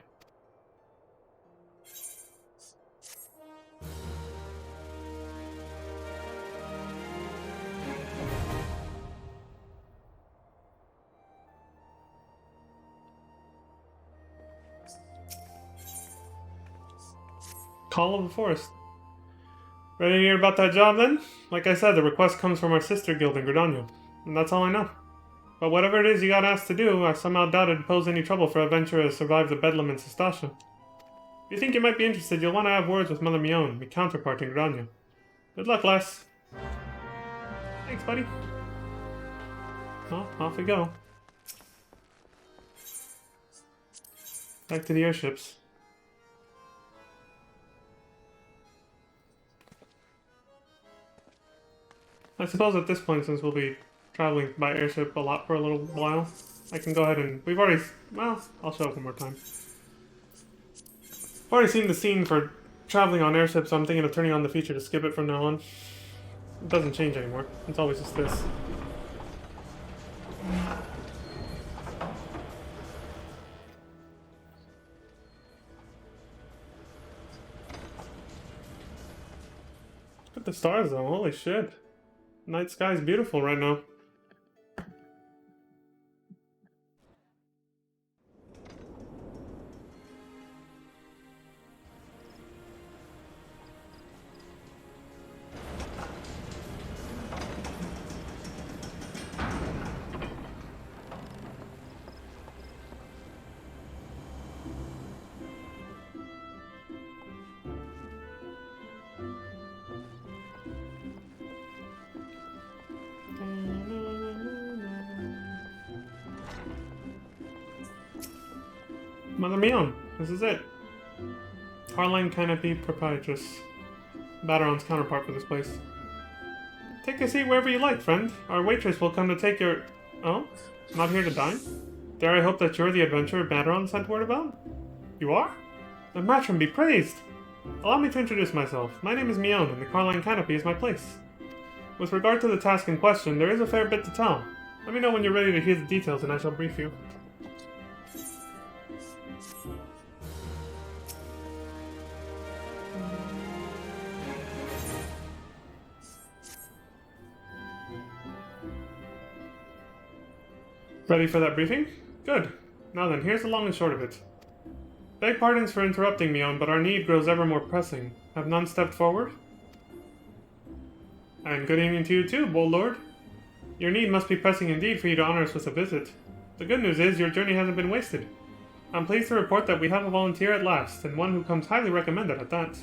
Call of the Forest. Ready to hear about that job then? Like I said, the request comes from our sister guild in Gridania, and that's all I know. But whatever it is you got asked to do, I somehow doubt it'd pose any trouble for a venturer to survive the bedlam in Sastasha. If you think you might be interested, you'll want to have words with Mother Mion, my counterpart in Gridania. Good luck, lass. Thanks, buddy. Well, off we go. Back to the airships. I suppose at this point, since we'll be traveling by airship a lot for a little while, I can go ahead and... We've already... Well, I'll show it one more time. I've already seen the scene for traveling on airships, so I'm thinking of turning on the feature to skip it from now on. It doesn't change anymore. It's always just this. Look at the stars, though. Holy shit. Night sky's beautiful right now. Mother Mion, this is it. Harline Canopy Proprietress. Bateron's counterpart for this place. Take a seat wherever you like, friend. Our waitress will come to take your... Oh? Not here to dine? Dare I hope that you're the adventurer Bateron sent word about? You are? The matron be praised! Allow me to introduce myself. My name is Mion, and the Harline Canopy is my place. With regard to the task in question, there is a fair bit to tell. Let me know when you're ready to hear the details, and I shall brief you. Ready for that briefing? Good. Now then, here's the long and short of it. Beg pardons for interrupting, Mion, but our need grows ever more pressing. Have none stepped forward? And good evening to you too, bold lord. Your need must be pressing indeed for you to honor us with a visit. The good news is your journey hasn't been wasted. I'm pleased to report that we have a volunteer at last, and one who comes highly recommended at that.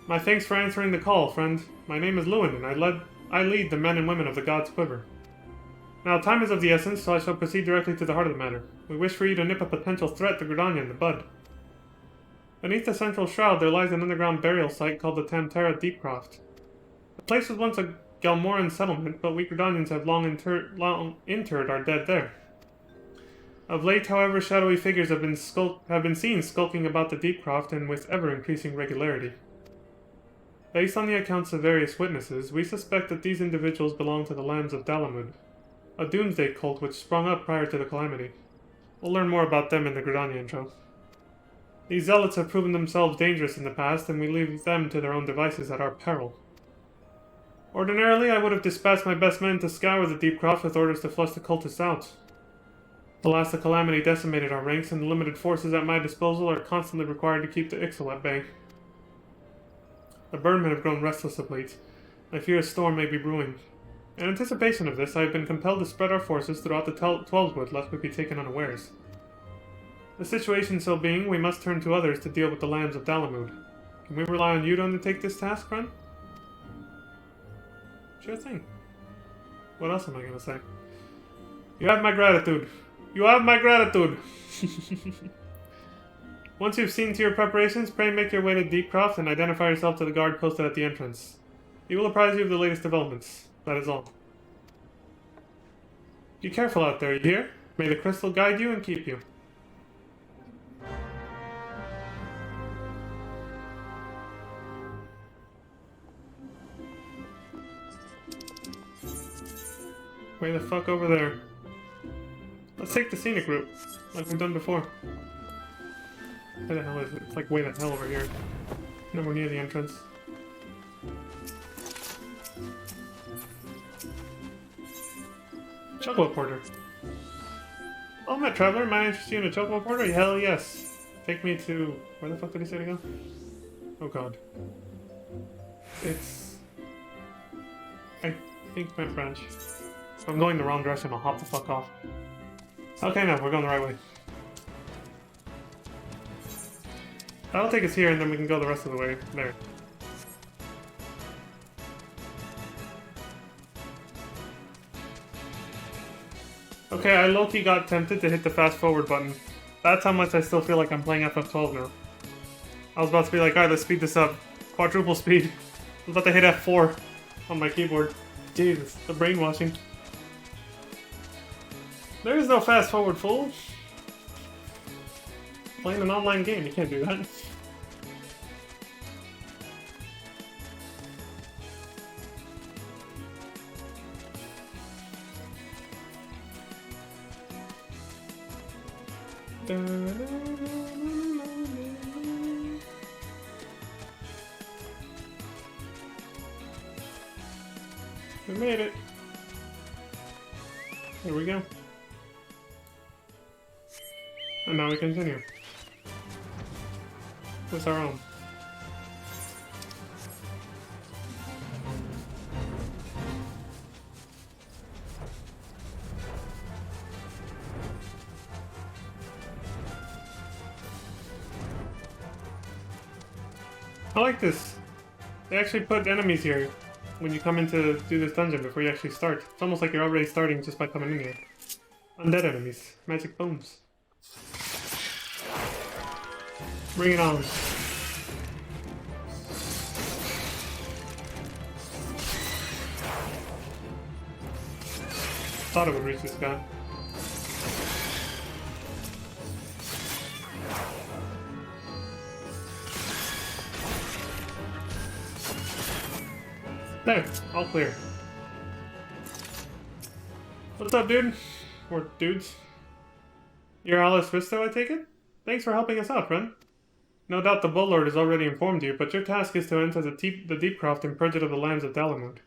My thanks for answering the call, friend. My name is Lewin, and I lead the men and women of the God's Quiver. Now, time is of the essence, so I shall proceed directly to the heart of the matter. We wish for you to nip a potential threat to Gridania in the bud. Beneath the central shroud, there lies an underground burial site called the Tamtara Deepcroft. The place was once a Gelmoran settlement, but we Gridanians have long interred our dead there. Of late, however, shadowy figures have been seen skulking about the Deepcroft and with ever-increasing regularity. Based on the accounts of various witnesses, we suspect that these individuals belong to the Lambs of Dalamud, a doomsday cult which sprung up prior to the calamity. We'll learn more about them in the Gridania intro. These zealots have proven themselves dangerous in the past, and we leave them to their own devices at our peril. Ordinarily, I would have dispatched my best men to scour the Deepcroft with orders to flush the cultists out. Alas, the calamity decimated our ranks, and the limited forces at my disposal are constantly required to keep the Ixal at bay. The Birdmen have grown restless of late. I fear a storm may be brewing. In anticipation of this, I have been compelled to spread our forces throughout the Twelvewood, lest we be taken unawares. The situation so being, we must turn to others to deal with the Lambs of Dalamud. Can we rely on you to undertake this task, friend? Sure thing. What else am I gonna say? You have my gratitude. You have my gratitude! Once you've seen to your preparations, pray make your way to Deepcroft and identify yourself to the guard posted at the entrance. He will apprise you of the latest developments. That is all. Be careful out there, you hear? May the crystal guide you and keep you. Way the fuck over there. Let's take the scenic route, like we've done before. Where the hell is it? It's like way the hell over here. Nowhere near the entrance. Chocobo Porter. Oh, Matt Traveler, might I interest you in a Chocobo Porter? Hell yes. Take me to... Where the fuck did he say to go? Oh god. It's... I think Mount Branch. If I'm going the wrong direction, I'll hop the fuck off. Okay, no, we're going the right way. That'll take us here, and then we can go the rest of the way there. Okay, I low-key got tempted to hit the fast forward button. That's how much I still feel like I'm playing FF12 now. I was about to be like, alright, let's speed this up. Quadruple speed. I was about to hit F4 on my keyboard. Jesus, the brainwashing. There is no fast forward, fool. Playing an online game, you can't do that. We made it. Here we go. And now we continue. With our own. I like this. They actually put enemies here when you come in to do this dungeon before you actually start. It's almost like you're already starting just by coming in here. Undead enemies. Magic bones. Bring it on. Thought it would reach this guy. There, all clear. What's up, dude? Or dudes? You're Alice Risto, I take it? Thanks for helping us out, friend. No doubt the Bull-Lord has already informed you, but your task is to enter the Deepcroft and purge it of the Lambs of Dalamud.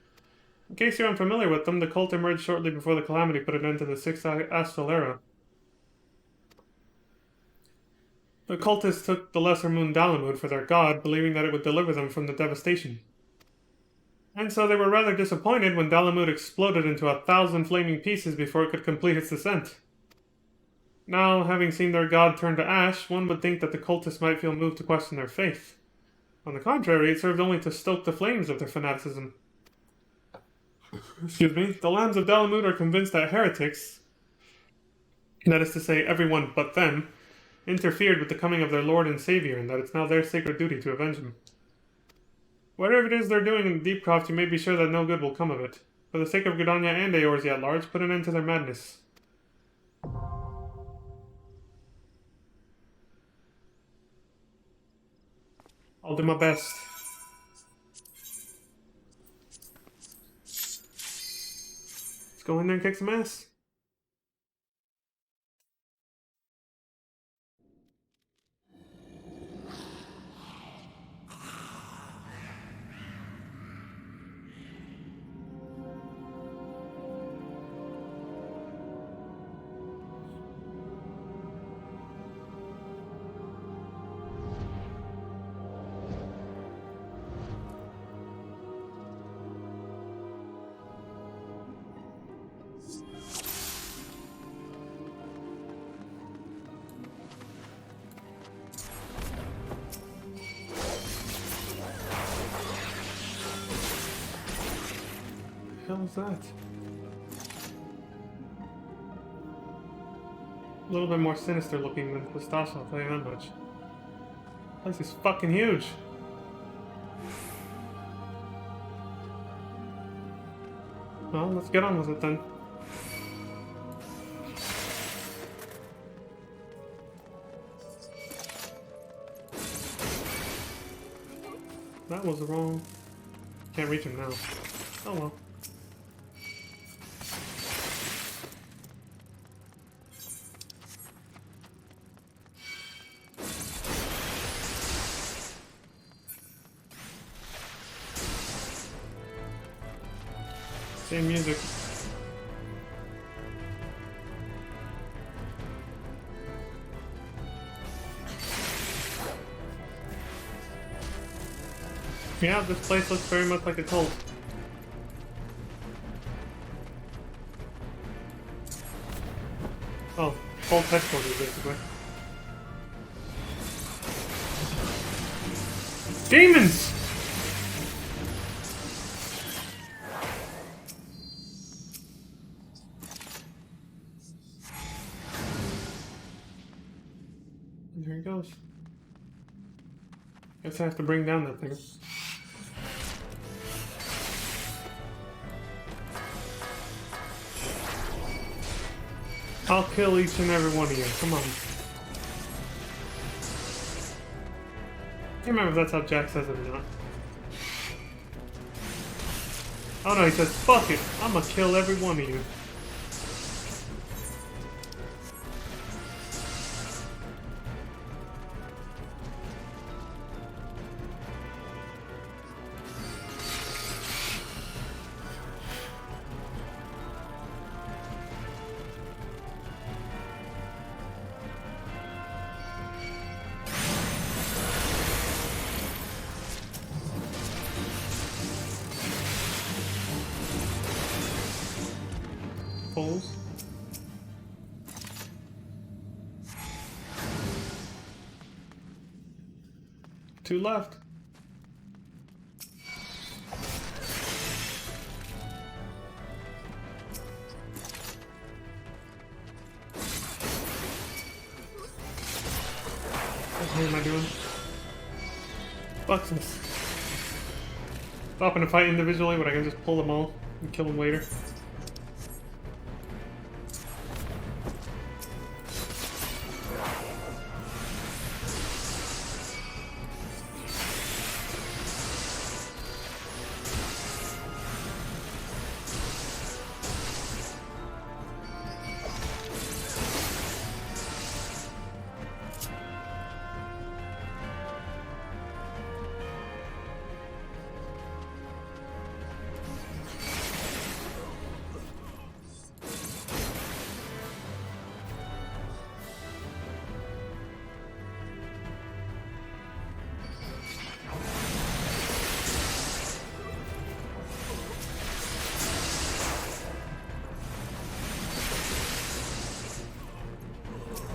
In case you're unfamiliar with them, the cult emerged shortly before the Calamity put an end to the Sixth Astral Era. The cultists took the Lesser Moon Dalamud for their god, believing that it would deliver them from the devastation. And so they were rather disappointed when Dalamud exploded into 1,000 flaming pieces before it could complete its descent. Now, having seen their god turn to ash, one would think that the cultists might feel moved to question their faith. On the contrary, it served only to stoke the flames of their fanaticism. Excuse me. The Lambs of Dalamud are convinced that heretics, that is to say, everyone but them, interfered with the coming of their Lord and Savior, and that it's now their sacred duty to avenge him. Whatever it is they're doing in Deepcroft, you may be sure that no good will come of it. For the sake of Gridania and Eorzea at large, put an end to their madness. I'll do my best. Let's go in there and kick some ass. What the hell is that? A little bit more sinister looking than Pistache, I'll tell you that much. This place is fucking huge. Well, let's get on with it then. That was wrong. Can't reach him now. Oh well. Same music. Yeah, this place looks very much like a cult. Oh, cult headquarters, basically. Demons! And here he goes. Guess I have to bring down that thing. I'll kill each and every one of you. Come on. I can't remember if that's how Jack says it or not. Oh no, he says, fuck it. I'm gonna kill every one of you. Holes. Two left. What am I doing? Fuck this. Stopping to fight individually, but I can just pull them all and kill them later.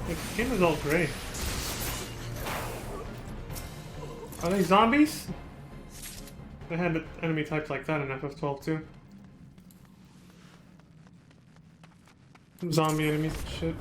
The skin is all gray. Are they zombies? They had enemy types like that in FF12 too. Zombie enemies and shit.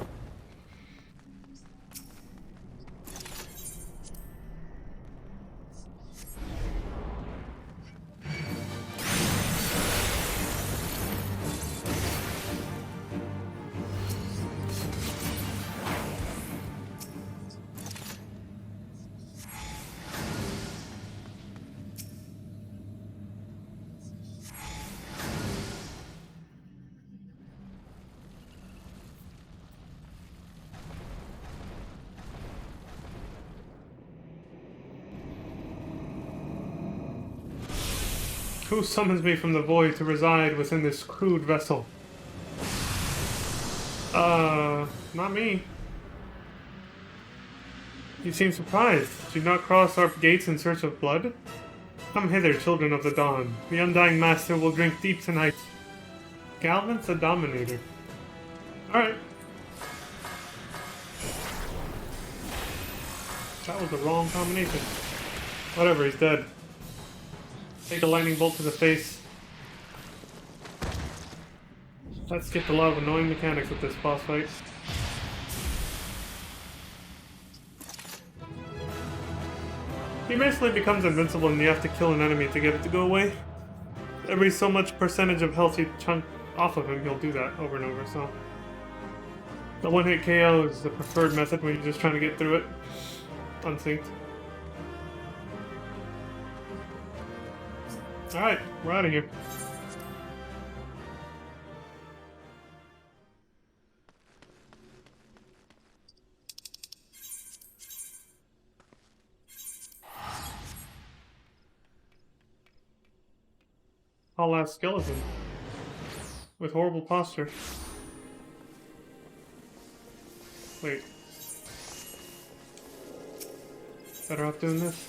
Who summons me from the void to reside within this crude vessel? Not me. You seem surprised. Did you not cross our gates in search of blood? Come hither, children of the dawn. The undying master will drink deep tonight. Galvin's the dominator. Alright. That was the wrong combination. Whatever, he's dead. Take a lightning bolt to the face. Let's skip a lot of annoying mechanics with this boss fight. He basically becomes invincible and you have to kill an enemy to get it to go away. Every so much percentage of health you chunk off of him, he'll do that over and over, so... The one-hit KO is the preferred method when you're just trying to get through it. Unsynced. Alright, we're out of here. Tall ass skeleton. With horrible posture. Wait. Better off doing this.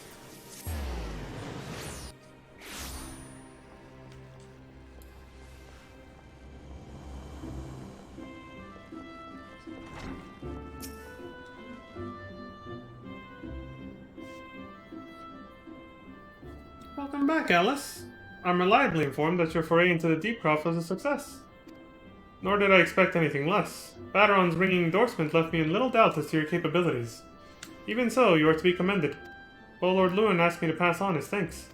Welcome back, Alice. I'm reliably informed that your foray into the Deep Croft was a success. Nor did I expect anything less. Bateron's ringing endorsement left me in little doubt as to your capabilities. Even so, you are to be commended. Lord Lewin asked me to pass on his thanks.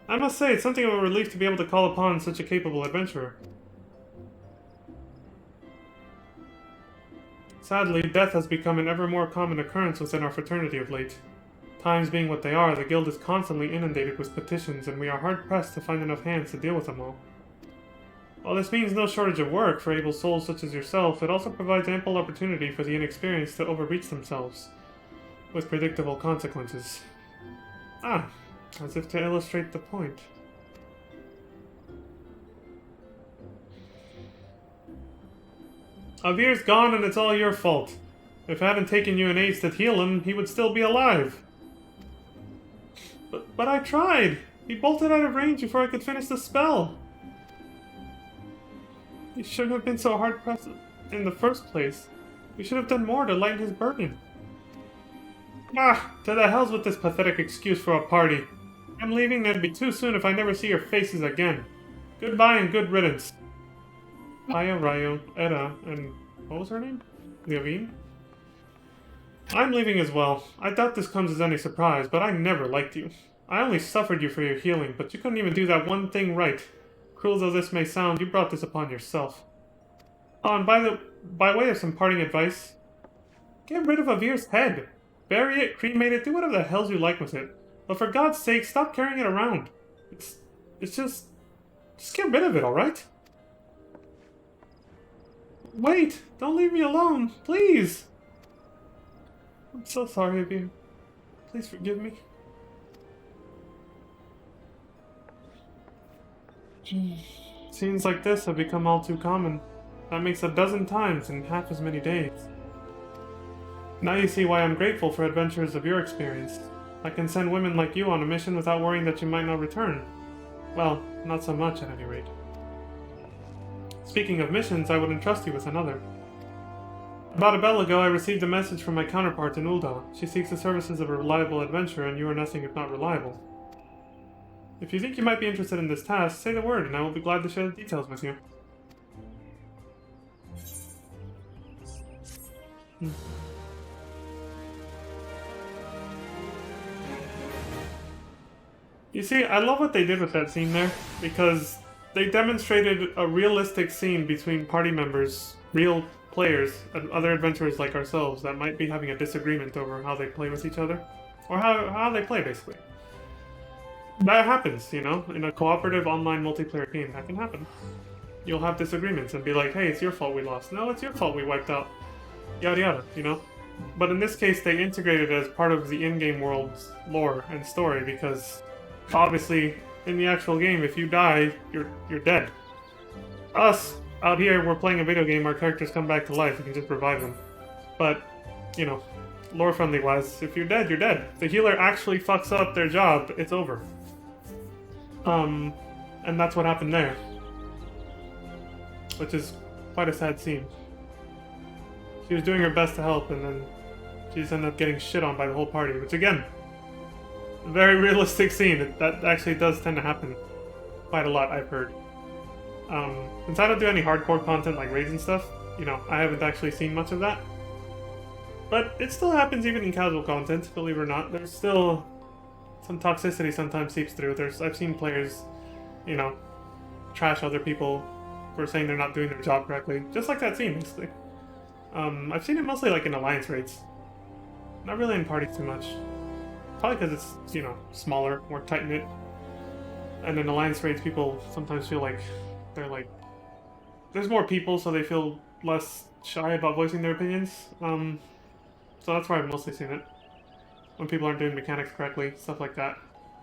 I must say, it's something of a relief to be able to call upon such a capable adventurer. Sadly, death has become an ever more common occurrence within our fraternity of late. Times being what they are, the guild is constantly inundated with petitions, and we are hard-pressed to find enough hands to deal with them all. While this means no shortage of work for able souls such as yourself, it also provides ample opportunity for the inexperienced to overreach themselves, with predictable consequences. Ah, as if to illustrate the point. Avir's gone and it's all your fault. If it hadn't taken you an ace to heal him, he would still be alive. But I tried! He bolted out of range before I could finish the spell! He shouldn't have been so hard-pressed in the first place. We should have done more to lighten his burden. Ah! To the hells with this pathetic excuse for a party. I'm leaving and it'll be too soon if I never see your faces again. Goodbye and good riddance. Aya, Ryo, Edda, and what was her name? Liavine? I'm leaving as well. I doubt this comes as any surprise, but I never liked you. I only suffered you for your healing, but you couldn't even do that one thing right. Cruel though this may sound, you brought this upon yourself. Oh, and by way of some parting advice, get rid of Avir's head. Bury it, cremate it, do whatever the hells you like with it. But for God's sake, stop carrying it around. It's just get rid of it, alright? Wait! Don't leave me alone! Please! I'm so sorry, Avir. Please forgive me. Scenes like this have become all too common. That makes 12 times in half as many days. Now you see why I'm grateful for adventures of your experience. I can send women like you on a mission without worrying that you might not return. Well, not so much at any rate. Speaking of missions, I would entrust you with another. About a bell ago, I received a message from my counterpart in Ul'dah. She seeks the services of a reliable adventurer, and you are nothing if not reliable. If you think you might be interested in this task, say the word, and I will be glad to share the details with you. You see, I love what they did with that scene there, because they demonstrated a realistic scene between party members, real players, and other adventurers like ourselves that might be having a disagreement over how they play with each other. Or how they play, basically. That happens, you know? In a cooperative online multiplayer game, that can happen. You'll have disagreements and be like, hey, it's your fault we lost. No, it's your fault we wiped out. Yada yada, you know? But in this case, they integrated it as part of the in-game world's lore and story because obviously in the actual game, if you die, you're dead. Us, out here, we're playing a video game, our characters come back to life, we can just revive them. But, you know, lore-friendly wise, if you're dead, you're dead. If the healer actually fucks up their job, it's over. And that's what happened there. Which is quite a sad scene. She was doing her best to help, and then she just ended up getting shit on by the whole party, which again, a very realistic scene. That actually does tend to happen quite a lot, I've heard. Since I don't do any hardcore content like raids and stuff, you know, I haven't actually seen much of that. But it still happens even in casual content, believe it or not. There's still some toxicity sometimes seeps through. I've seen players, you know, trash other people for saying they're not doing their job correctly. Just like that scene, basically. I've seen it mostly like in alliance raids. Not really in parties too much. Probably because it's, you know, smaller, more tight-knit. And in alliance raids, people sometimes feel like they're like... There's more people, so they feel less shy about voicing their opinions. So that's where I've mostly seen it. When people aren't doing mechanics correctly, stuff like that.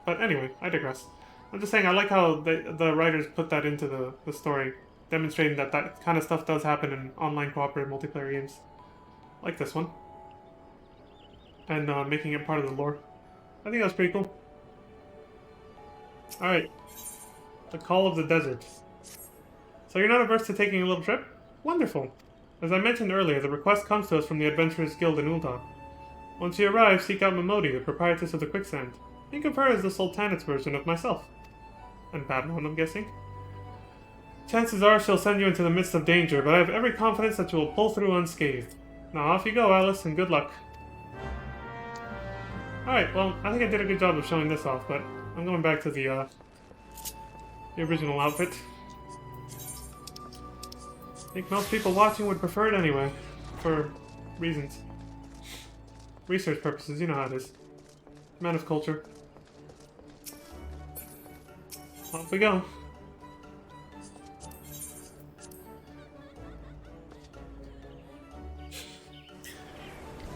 But anyway, I digress. I'm just saying, I like how the writers put that into the story, demonstrating that that kind of stuff does happen in online cooperative multiplayer games. Like this one. And making it part of the lore. I think that's pretty cool. Alright. The Call of the Desert. So you're not averse to taking a little trip? Wonderful. As I mentioned earlier, the request comes to us from the Adventurers Guild in Ul'dah. Once you arrive, seek out Momodi, the proprietress of the Quicksand. Think of her as the Sultanat's version of myself. And Babylon, I'm guessing. Chances are she'll send you into the midst of danger, but I have every confidence that you will pull through unscathed. Now off you go, Alice, and good luck. Alright, well, I think I did a good job of showing this off, but I'm going back to the original outfit. I think most people watching would prefer it anyway, for reasons. Research purposes, you know how it is. Man of culture. Off we go.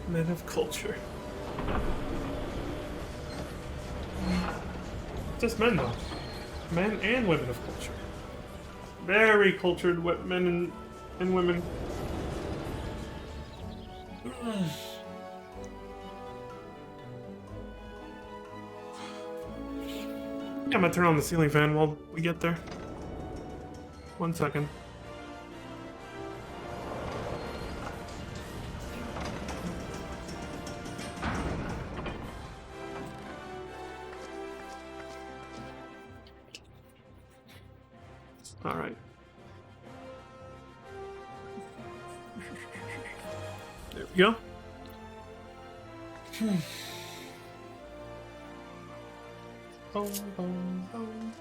Men of culture. Just men though. Men and women of culture. Very cultured men and women. I'm gonna turn on the ceiling fan while we get there. 1 second. Alright. There we go. Boom, boom, boom.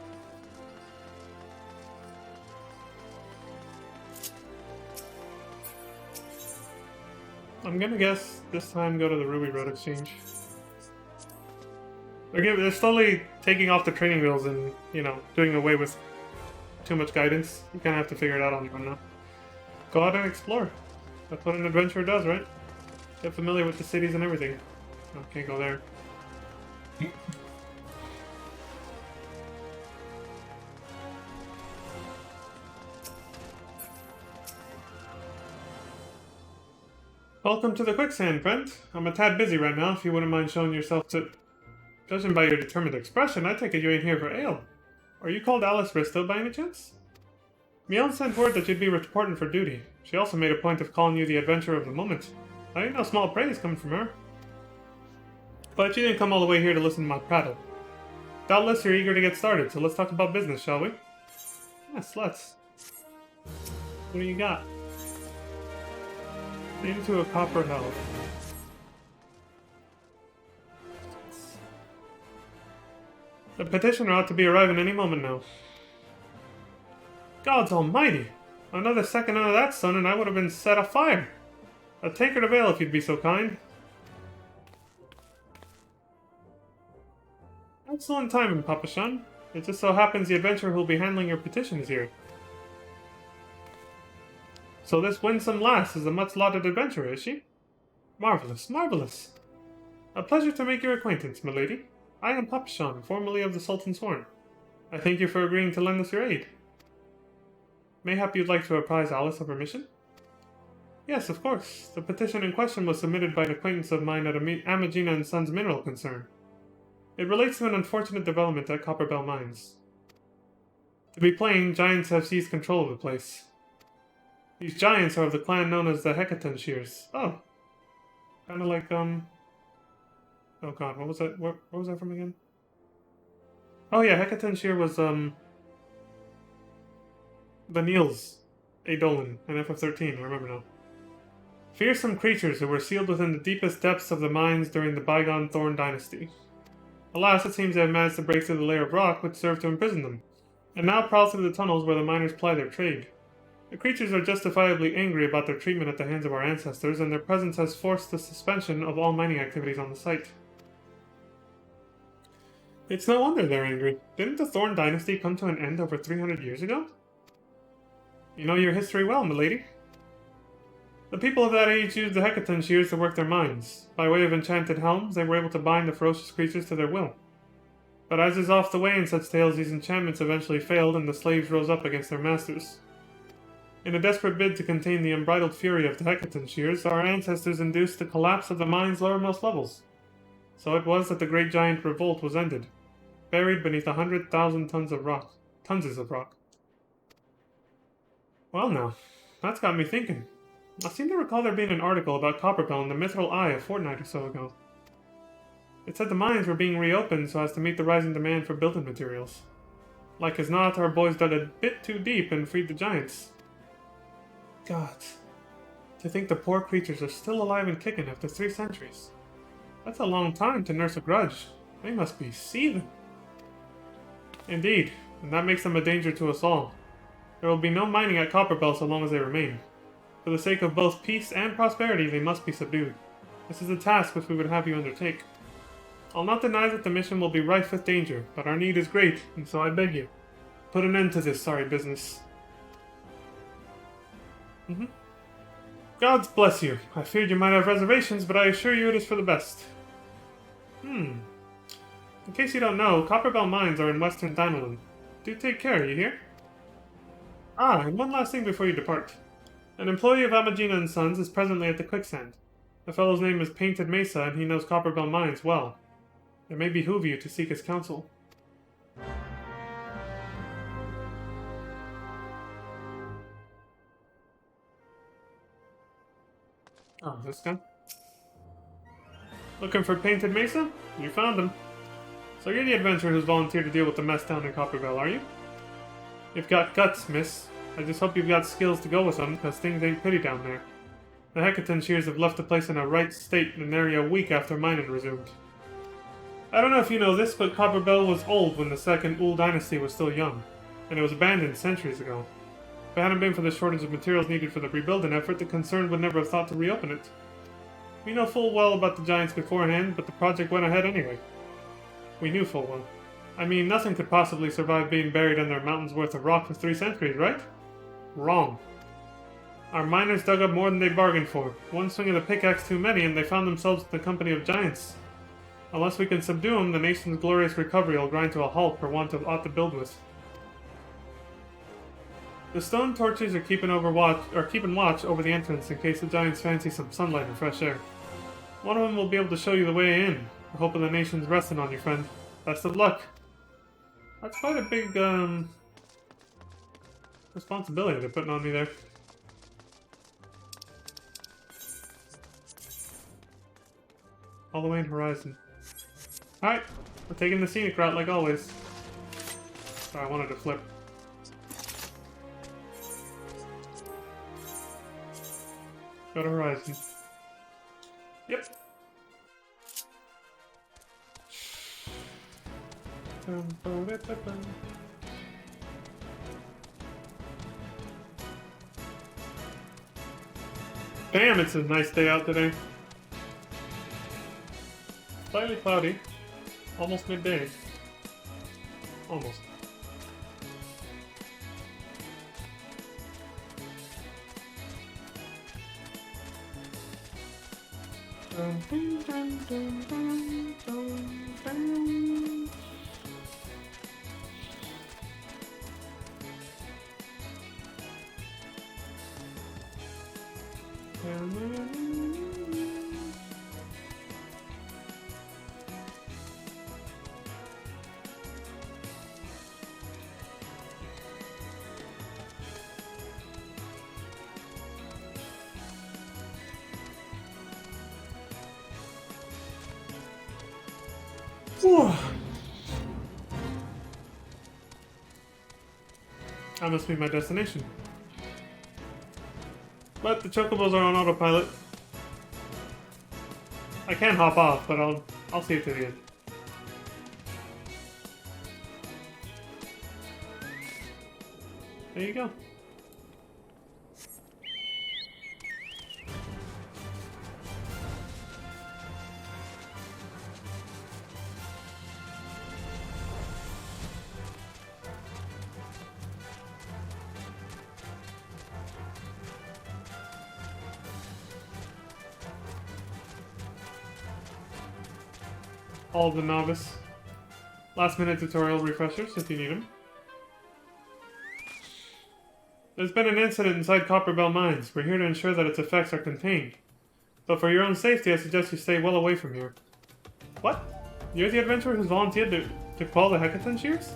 I'm gonna guess this time go to the Ruby Road Exchange. They're slowly taking off the training wheels and, you know, doing away with too much guidance. You kind of have to figure it out on your own now. Go out and explore. That's what an adventurer does, right? Get familiar with the cities and everything. Oh, can't go there. Welcome to the Quicksand, friend. I'm a tad busy right now, if you wouldn't mind showing yourself to... Judging by your determined expression, I take it you ain't here for ale. Are you called Alice Bristow by any chance? Mion sent word that you'd be reporting for duty. She also made a point of calling you the adventurer of the moment. I ain't no small praise coming from her. But you didn't come all the way here to listen to my prattle. Doubtless you're eager to get started, so let's talk about business, shall we? Yes, let's. What do you got? Into a copper helm. The petitioner ought to be arriving any moment now. Gods almighty! Another second out of that sun and I would have been set afire. A tankard of ale if you'd be so kind. Excellent timing, Papa-san. It just so happens the adventurer who'll be handling your petition is here. So this winsome lass is a much-lauded adventurer, is she? Marvelous, marvelous. A pleasure to make your acquaintance, milady. I am Papa-san, formerly of the Sultan's Horn. I thank you for agreeing to lend us your aid. Mayhap you'd like to apprise Alice of her mission? Yes, of course. The petition in question was submitted by an acquaintance of mine at Amagina and Sons Mineral Concern. It relates to an unfortunate development at Copperbell Mines. To be plain, giants have seized control of the place. These giants are of the clan known as the Hecaton Shears. Oh. Kinda like, Oh god, what was that? What was that from again? Oh yeah, Hecaton Shear was, the Niels, Adolin, and FF13, I remember now. Fearsome creatures who were sealed within the deepest depths of the mines during the bygone Thorn Dynasty. Alas, it seems they have managed to break through the layer of rock which served to imprison them, and now prowl through the tunnels where the miners ply their trade. The creatures are justifiably angry about their treatment at the hands of our ancestors, and their presence has forced the suspension of all mining activities on the site. It's no wonder they're angry. Didn't the Thorn Dynasty come to an end over 300 years ago? You know your history well, milady. The people of that age used the Hecaton shears to work their mines. By way of enchanted helms, they were able to bind the ferocious creatures to their will. But as is oft the way in such tales, these enchantments eventually failed and the slaves rose up against their masters. In a desperate bid to contain the unbridled fury of the Hecaton shears, our ancestors induced the collapse of the mine's lowermost levels. So it was that the great giant revolt was ended, buried beneath 100,000 tons of rock. Tons of rock. Well now, that's got me thinking. I seem to recall there being an article about Copperbell in the Mithril Eye a fortnight or so ago. It said the mines were being reopened so as to meet the rising demand for building materials. Like as not, our boys dug a bit too deep and freed the giants. God, to think the poor creatures are still alive and kicking after 3 centuries. That's a long time to nurse a grudge. They must be seething. Indeed, and that makes them a danger to us all. There will be no mining at Copperbell so long as they remain. For the sake of both peace and prosperity, they must be subdued. This is a task which we would have you undertake. I'll not deny that the mission will be rife with danger, but our need is great, and so I beg you, put an end to this sorry business. Gods bless you. I feared you might have reservations, but I assure you it is for the best. In case you don't know, Copperbell Mines are in western Dinoland. Do take care, you hear? Ah, and one last thing before you depart. An employee of Amagina and Sons is presently at the quicksand. The fellow's name is Painted Mesa, and he knows Copperbell Mines well. It may behoove you to seek his counsel. Oh, this guy? Looking for Painted Mesa? You found him. So you're the adventurer who's volunteered to deal with the mess down in Copperbell, are you? You've got guts, miss. I just hope you've got skills to go with them, because things ain't pretty down there. The Hecaton shears have left the place in a right state in an area a week after mining resumed. I don't know if you know this, but Copperbell was old when the second Ul Dynasty was still young, and it was abandoned centuries ago. If it hadn't been for the shortage of materials needed for the rebuilding effort, the concern would never have thought to reopen it. We know full well about the giants beforehand, but the project went ahead anyway. We knew full well. I mean, nothing could possibly survive being buried under a mountain's worth of rock for 3 centuries, right? Wrong. Our miners dug up more than they bargained for. One swing of the pickaxe too many, and they found themselves in the company of giants. Unless we can subdue them, the nation's glorious recovery will grind to a halt for want of aught to build with. The stone torches are keeping watch over the entrance in case the giants fancy some sunlight and fresh air. One of them will be able to show you the way in. The hope of the nation's resting on you, friend. Best of luck. That's quite a big, responsibility they're putting on me there. All the way in Horizon. Alright, we're taking the scenic route like always. Sorry, I wanted to flip. Go to Horizon. Yep. Damn, it's a nice day out today. Slightly cloudy. Almost midday. Almost. That must be my destination. But the chocobos are on autopilot. I can hop off, but I'll see it to the end. There you go. All the novice. Last minute tutorial refreshers if you need them. There's been an incident inside Copperbell Mines. We're here to ensure that its effects are contained. So for your own safety, I suggest you stay well away from here. What? You're the adventurer who's volunteered to quell the Hecaton shears?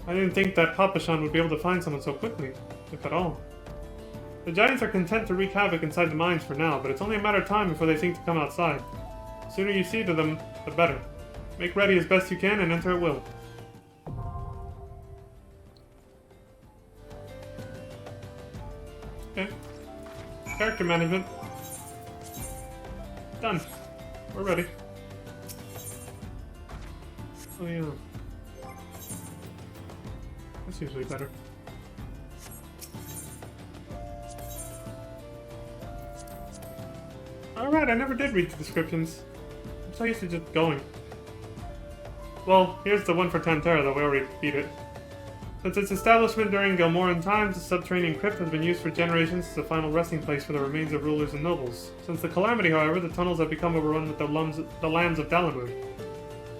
I didn't think that Papashan would be able to find someone so quickly, if at all. The Giants are content to wreak havoc inside the mines for now, but it's only a matter of time before they think to come outside. The sooner you see to them, the better. Make ready as best you can and enter at will. Okay. Character management. Done. We're ready. Oh yeah. That's usually better. Alright, I never did read the descriptions. I'm so used to just going. Well, here's the one for Tantera, though we already beat it. Since its establishment during Gilmoran times, the subterranean crypt has been used for generations as a final resting place for the remains of rulers and nobles. Since the Calamity, however, the tunnels have become overrun with the lands of Dalamud,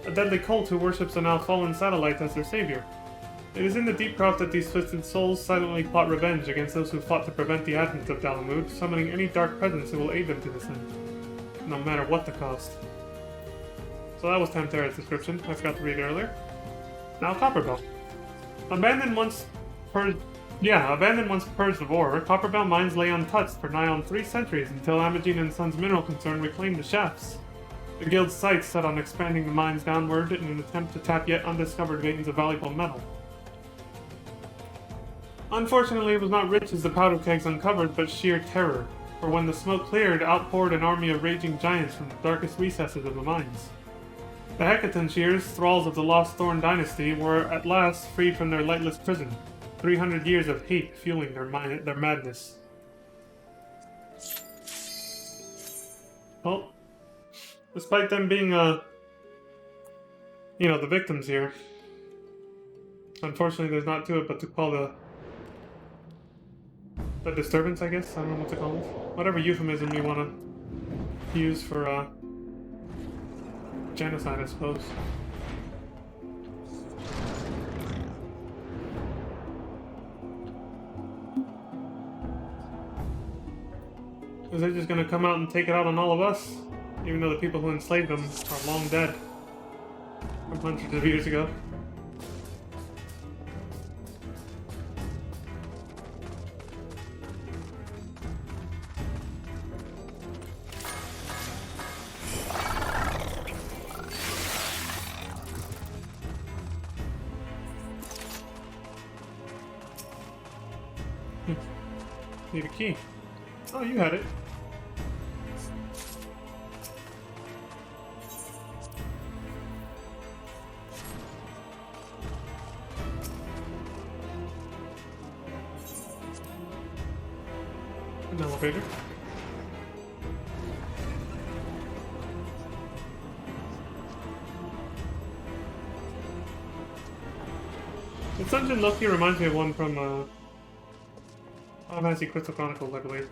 a deadly cult who worships a now fallen satellite as their savior. It is in the deep craft that these twisted souls silently plot revenge against those who fought to prevent the advent of Dalamud, summoning any dark presence who will aid them to this end, no matter what the cost. So that was Tantera's description. I forgot to read it earlier. Now Copperbell. Abandoned once purged of ore, Copperbell mines lay untouched for nigh on 3 centuries until Amagine and Sons Mineral Concern reclaimed the shafts. The guild's sights set on expanding the mines downward in an attempt to tap yet undiscovered veins of valuable metal. Unfortunately, it was not rich as the powder kegs uncovered, but sheer terror, for when the smoke cleared, outpoured an army of raging giants from the darkest recesses of the mines. The Hecaton Shears, thralls of the Lost Thorn dynasty, were at last freed from their lightless prison, 300 years of hate fueling their madness. Well, despite them being, the victims here, unfortunately there's not to it but to call the disturbance, I guess? I don't know what to call it. Whatever euphemism you want to use for, genocide, I suppose. Is they just gonna come out and take it out on all of us? Even though the people who enslaved them are long dead. From hundreds of years ago. Need a key. Oh, you had it. An elevator. This dungeon Loki reminds me of one from Final Fantasy Crystal Chronicles, I believe.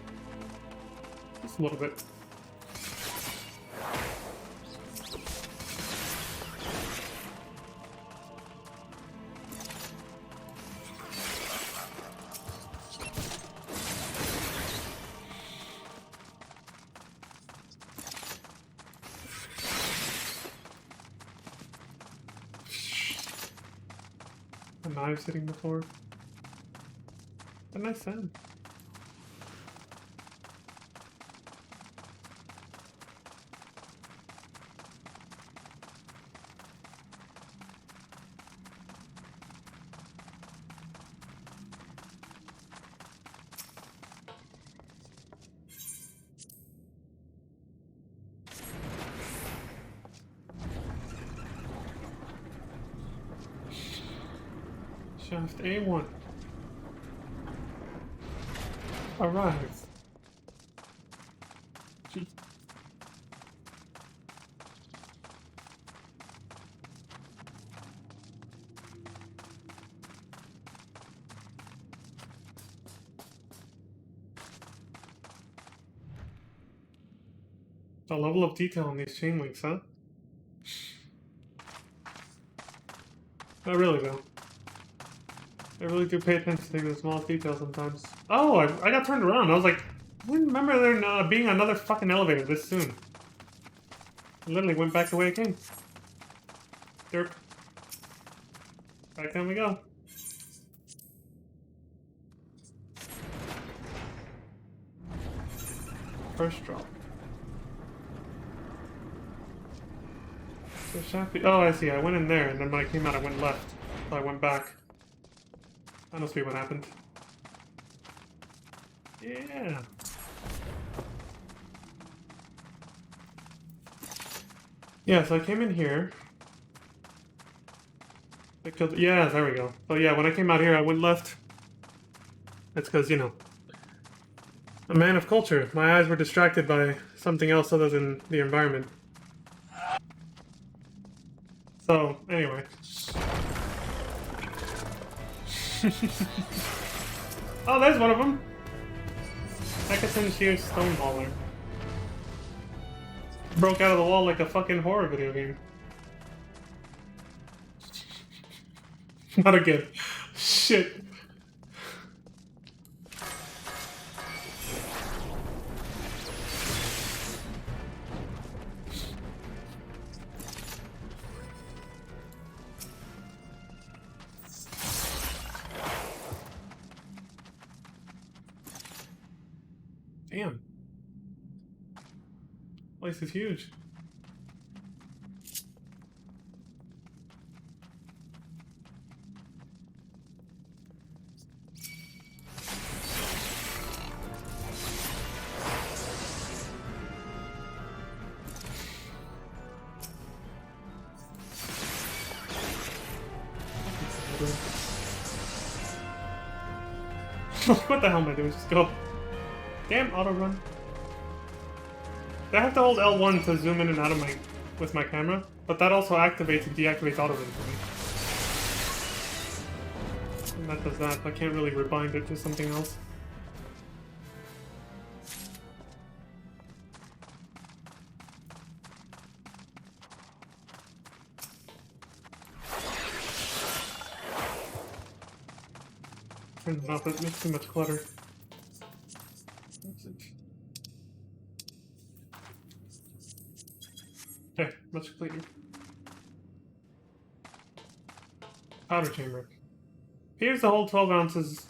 Just a little bit. A knife sitting before. A nice sound. Shaft A1 arrives. Gee. The level of detail on these chain links, huh? Not really, though. I really do pay attention to the small details sometimes. Oh, I got turned around. I was like, I didn't remember there being another fucking elevator this soon. I literally went back the way it came. Derp. Back down we go. First drop. The shaft. Oh, I see. I went in there, and then when I came out, I went left. So I went back. That must be what happened. Yeah. Yeah, so I came in here. I killed. Yeah, there we go. So yeah, when I came out here, I went left. That's because, you know, a man of culture. My eyes were distracted by something else other than the environment. So, anyway. Oh, there's one of them! Heckaton Shear Stoneballer. Broke out of the wall like a fucking horror video game. Not again. Shit. Damn. Place is huge. What the hell am I doing? Just go. Damn auto run. I have to hold L1 to zoom in and out of with my camera, but that also activates and deactivates auto run for me. And that does that. I can't really rebind it to something else. Turn it off. That's too much clutter. Okay, much cleaner. Powder chamber. Here's the whole 12 ounces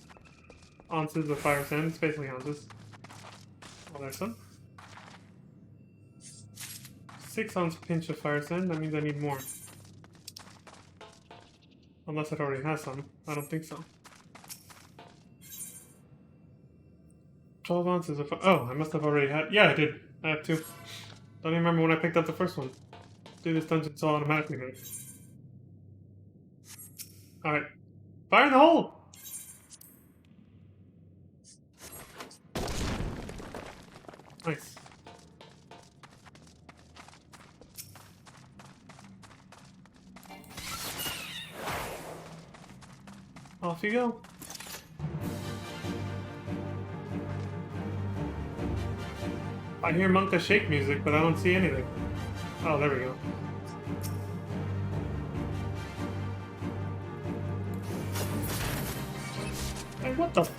of fire sand. It's basically ounces. Oh, there's some. 6-ounce pinch of fire sand. That means I need more. Unless it already has some. I don't think so. 12 ounces of... Oh, I must have already had... Yeah, I did. I have 2. Don't even remember when I picked up the first one. Do this dungeon so automatically, man. Alright. Fire in the hole! Nice. Off you go. I hear Monka Shake music, but I don't see anything. Oh, there we go. Hey, what the?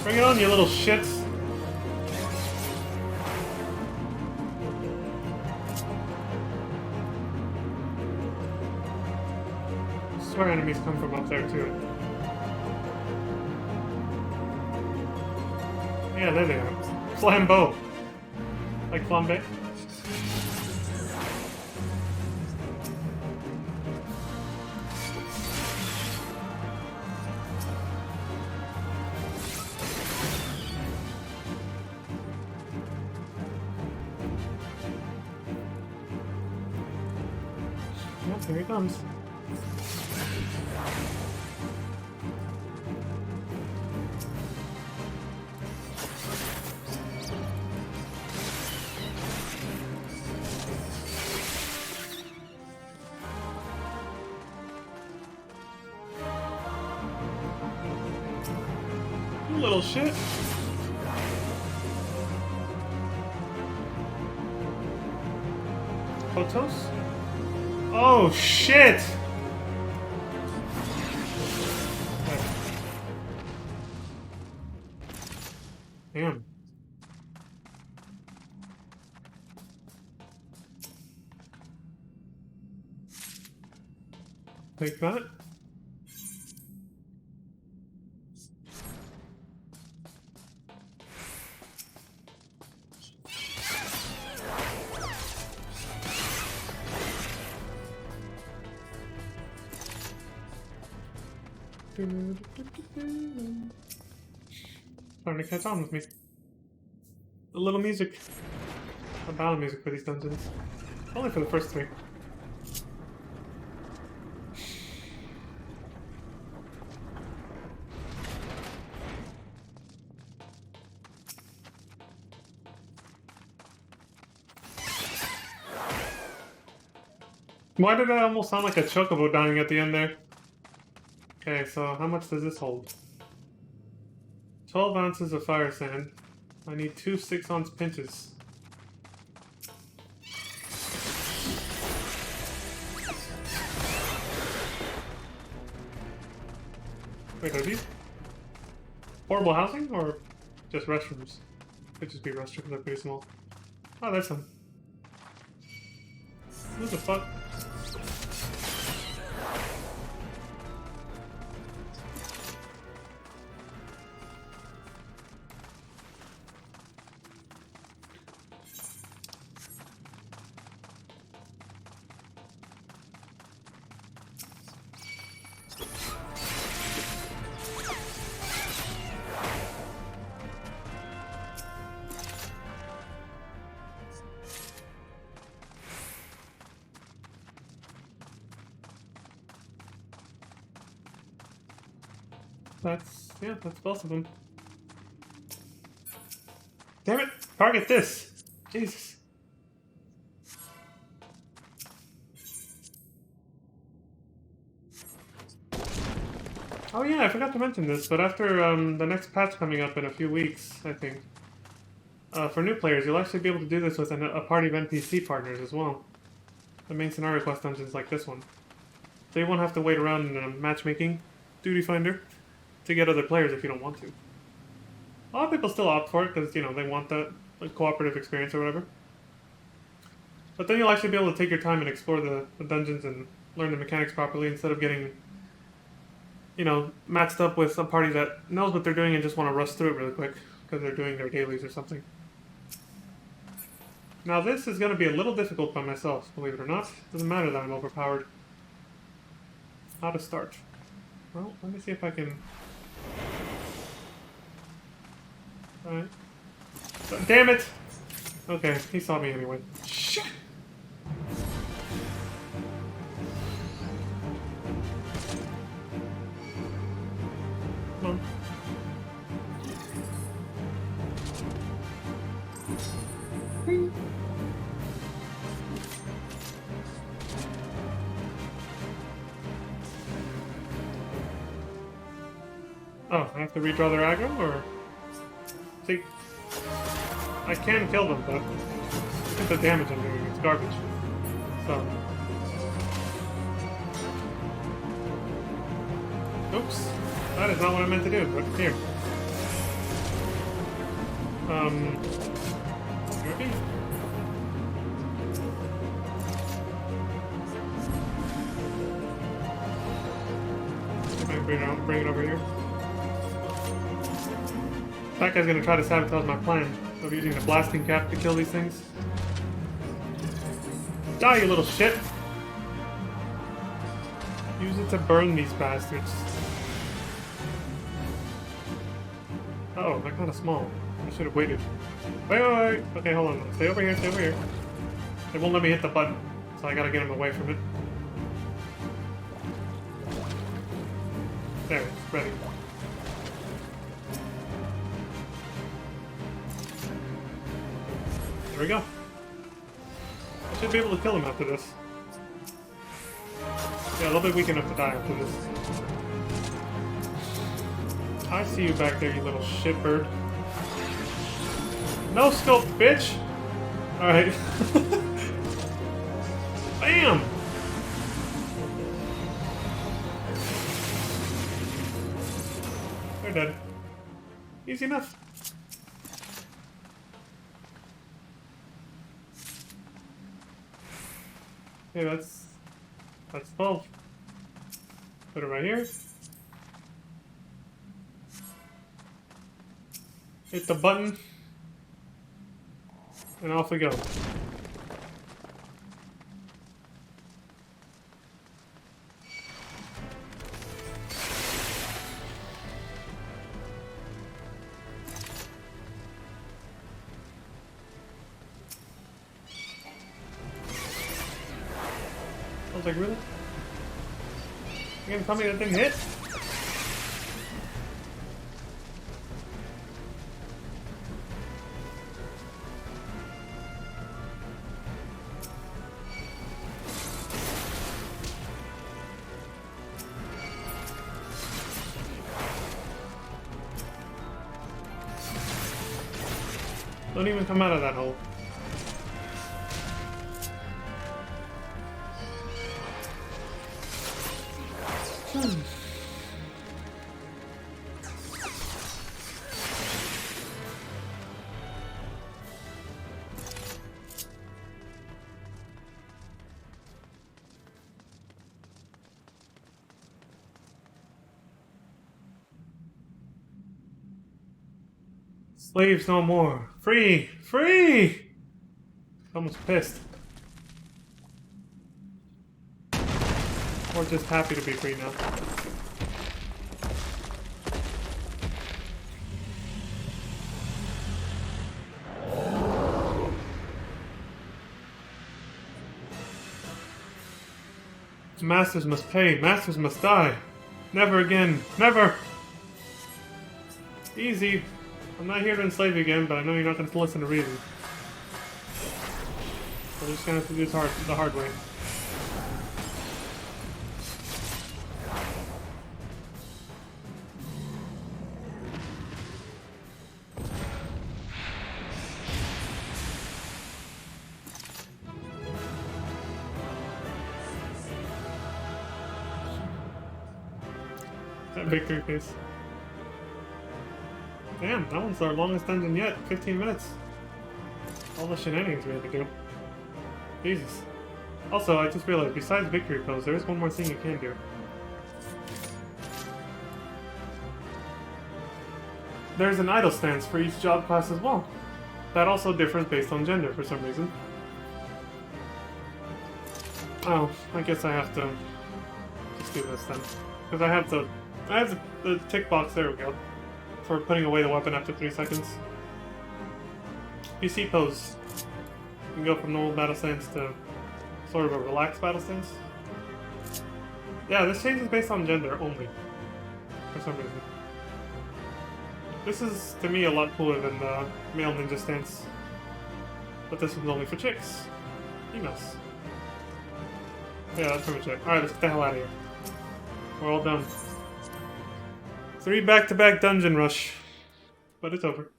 Bring it on, you little shits. I swear enemies come from up there too. Yeah, there they are. Flambeau. Like flambe. Yep, here he comes. You little shit. Kotos? Oh shit! Damn. Take that. Starting to catch on with me. The little music. The battle music for these dungeons. Only for the first three. Why did that almost sound like a chocobo dying at the end there? Okay, so how much does this hold? 12 ounces of fire sand. I need 2 6-ounce pinches. Wait, are these portable housing or just restrooms? Could just be restrooms, they're pretty small. Oh, there's some. What the fuck? That's both of them. Damn it! Target this! Jesus. Oh yeah, I forgot to mention this, but after the next patch coming up in a few weeks, I think, for new players, you'll actually be able to do this with a party of NPC partners as well. The main scenario quest dungeons like this one. So you won't have to wait around in a matchmaking duty finder to get other players if you don't want to. A lot of people still opt for it because, you know, they want that like, cooperative experience or whatever. But then you'll actually be able to take your time and explore the dungeons and learn the mechanics properly instead of getting, you know, matched up with a party that knows what they're doing and just want to rush through it really quick because they're doing their dailies or something. Now this is going to be a little difficult by myself, believe it or not. Doesn't matter that I'm overpowered. How to start? Well, let me see if I can... Alright. Damn it! Okay, he saw me anyway. Shit! Come on. Oh, I have to redraw their aggro, or... See, I can kill them, but look at the damage I'm doing, it's garbage. So... Oops, that is not what I meant to do, but here. Okay. Bring it over here. That guy's gonna try to sabotage my plan of using the blasting cap to kill these things. Die, you little shit! Use it to burn these bastards. Oh, they're kind of small. I should have waited. Wait. Okay, hold on. Stay over here, stay over here. They won't let me hit the button, so I gotta get him away from it. There, it's ready. There we go. I should be able to kill him after this. Yeah, a little bit weak enough to die after this. I see you back there, you little shitbird. No scope, bitch! Alright. Bam! They're dead. Easy enough. Okay, that's 12. Put it right here. Hit the button. And off we go. I was like, really? You gonna tell me that thing hit? Don't even come out of that hole. Slaves no more. Free! Free! Almost pissed. Or just happy to be free now. Masters must pay. Masters must die. Never again. Never! Easy. I'm not here to enslave you again, but I know you're not going to listen to reason. So we're just going to have to do this the hard way. That victory face. Damn, that one's our longest dungeon yet. 15 minutes. All the shenanigans we had to do. Jesus. Also, I just realized, besides victory pose, there is one more thing you can do. There's an idle stance for each job class as well. That also differs based on gender for some reason. Oh, I guess I have to just do this then. Because I have the tick box, there we go. For putting away the weapon after 3 seconds. PC pose. You can go from normal battle stance to sort of a relaxed battle stance. Yeah, this change is based on gender only. For some reason. This is, to me, a lot cooler than the male ninja stance. But this one's only for chicks. Females. Yeah, that's pretty much it. Alright, let's get the hell out of here. We're all done. 3 back-to-back dungeon rush. But it's over.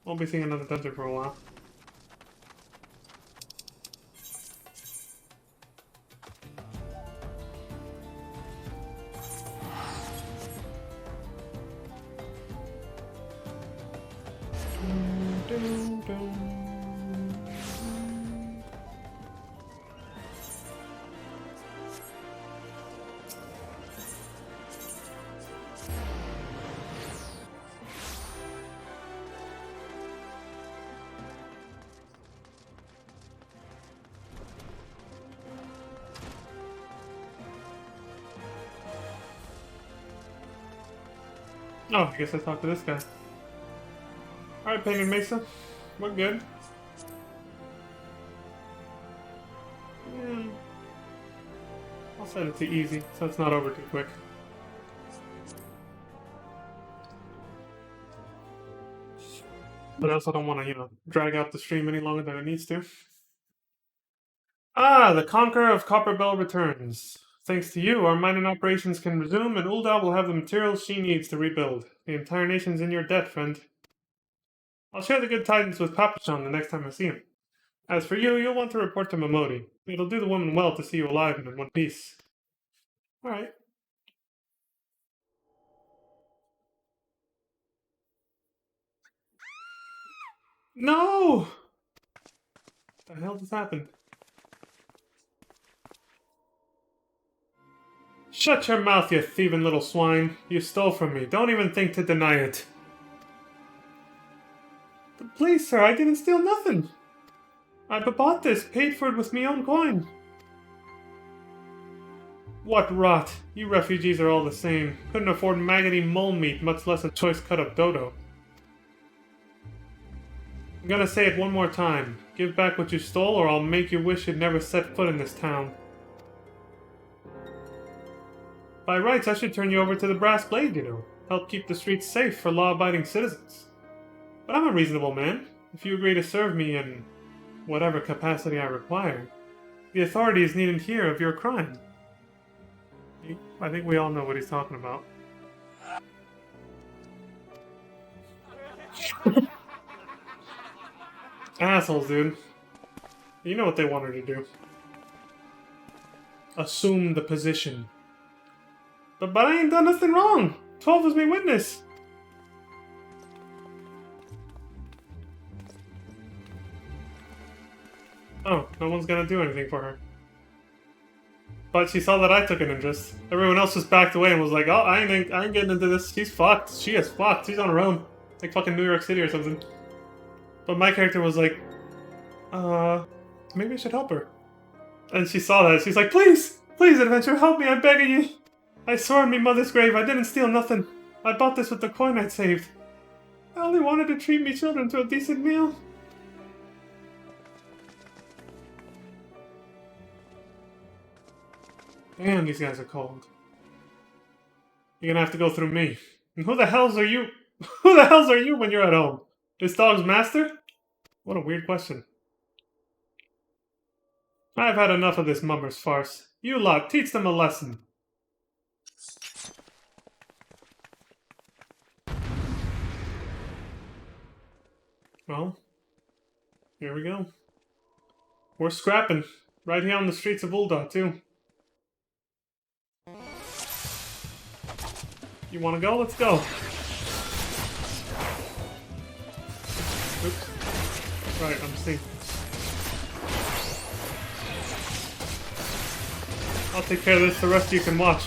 Won't be seeing another dungeon for a while. Oh, I guess I talked to this guy. Alright, Painted Mesa. We're good. I'll set it to easy, so it's not over too quick. But I also don't want to, drag out the stream any longer than it needs to. Ah, the Conqueror of Copperbell returns. Thanks to you, our mining operations can resume, and Ulda will have the materials she needs to rebuild. The entire nation's in your debt, friend. I'll share the good tidings with Papachon the next time I see him. As for you, you'll want to report to Momodi. It'll do the woman well to see you alive and in one piece. Alright. No! What the hell just happened? Shut your mouth, you thieving little swine. You stole from me. Don't even think to deny it. But please, sir, I didn't steal nothing. I bought this, paid for it with me own coin. What rot. You refugees are all the same. Couldn't afford maggoty mole meat, much less a choice cut of dodo. I'm gonna say it one more time. Give back what you stole, or I'll make you wish you'd never set foot in this town. By rights, I should turn you over to the Brass Blade, Help keep the streets safe for law-abiding citizens. But I'm a reasonable man. If you agree to serve me in whatever capacity I require, the authorities needn't hear of your crime. I think we all know what he's talking about. Assholes, dude. You know what they want her to do. Assume the position. But I ain't done nothing wrong. 12 is me witness. Oh, no one's gonna do anything for her. But she saw that I took an interest. Everyone else just backed away and was like, oh, I ain't getting into this. She's fucked. She is fucked. She's on her own. Like fucking New York City or something. But my character was like, maybe I should help her. And she saw that. She's like, please, please, adventure, help me, I'm begging you. I swore on me mother's grave, I didn't steal nothing. I bought this with the coin I'd saved. I only wanted to treat me children to a decent meal. Damn, these guys are cold. You're gonna have to go through me. And who the hells are you? Who the hells are you when you're at home? This dog's master? What a weird question. I've had enough of this mummer's farce. You lot, teach them a lesson. Well, here we go. We're scrapping. Right here on the streets of Ulda, too. You wanna go? Let's go. Oops. Right, I'm safe. I'll take care of this, the rest of you can watch.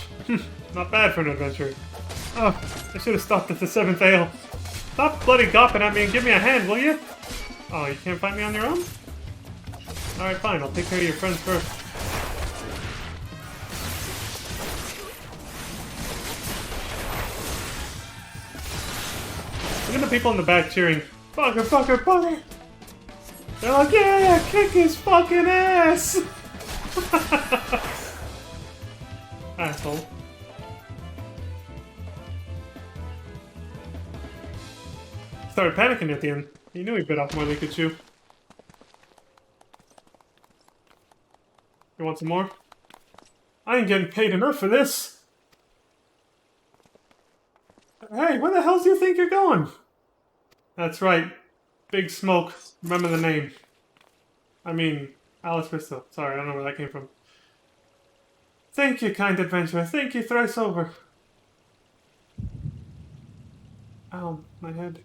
Not bad for an adventure. Oh, I should have stopped at the 7th ale. Stop bloody gopping at me and give me a hand, will you? Oh, you can't find me on your own? Alright, fine, I'll take care of your friends first. Look at the people in the back cheering. Fucker, fucker, fucker! They're like, yeah, kick his fucking ass! Asshole. Started panicking at the end. He knew he bit off more than he could chew. You want some more? I ain't getting paid enough for this! Hey, where the hell do you think you're going? That's right. Big Smoke. Remember the name. I mean, Alice Bristol. Sorry, I don't know where that came from. Thank you, kind adventurer. Thank you thrice over. Ow, my head.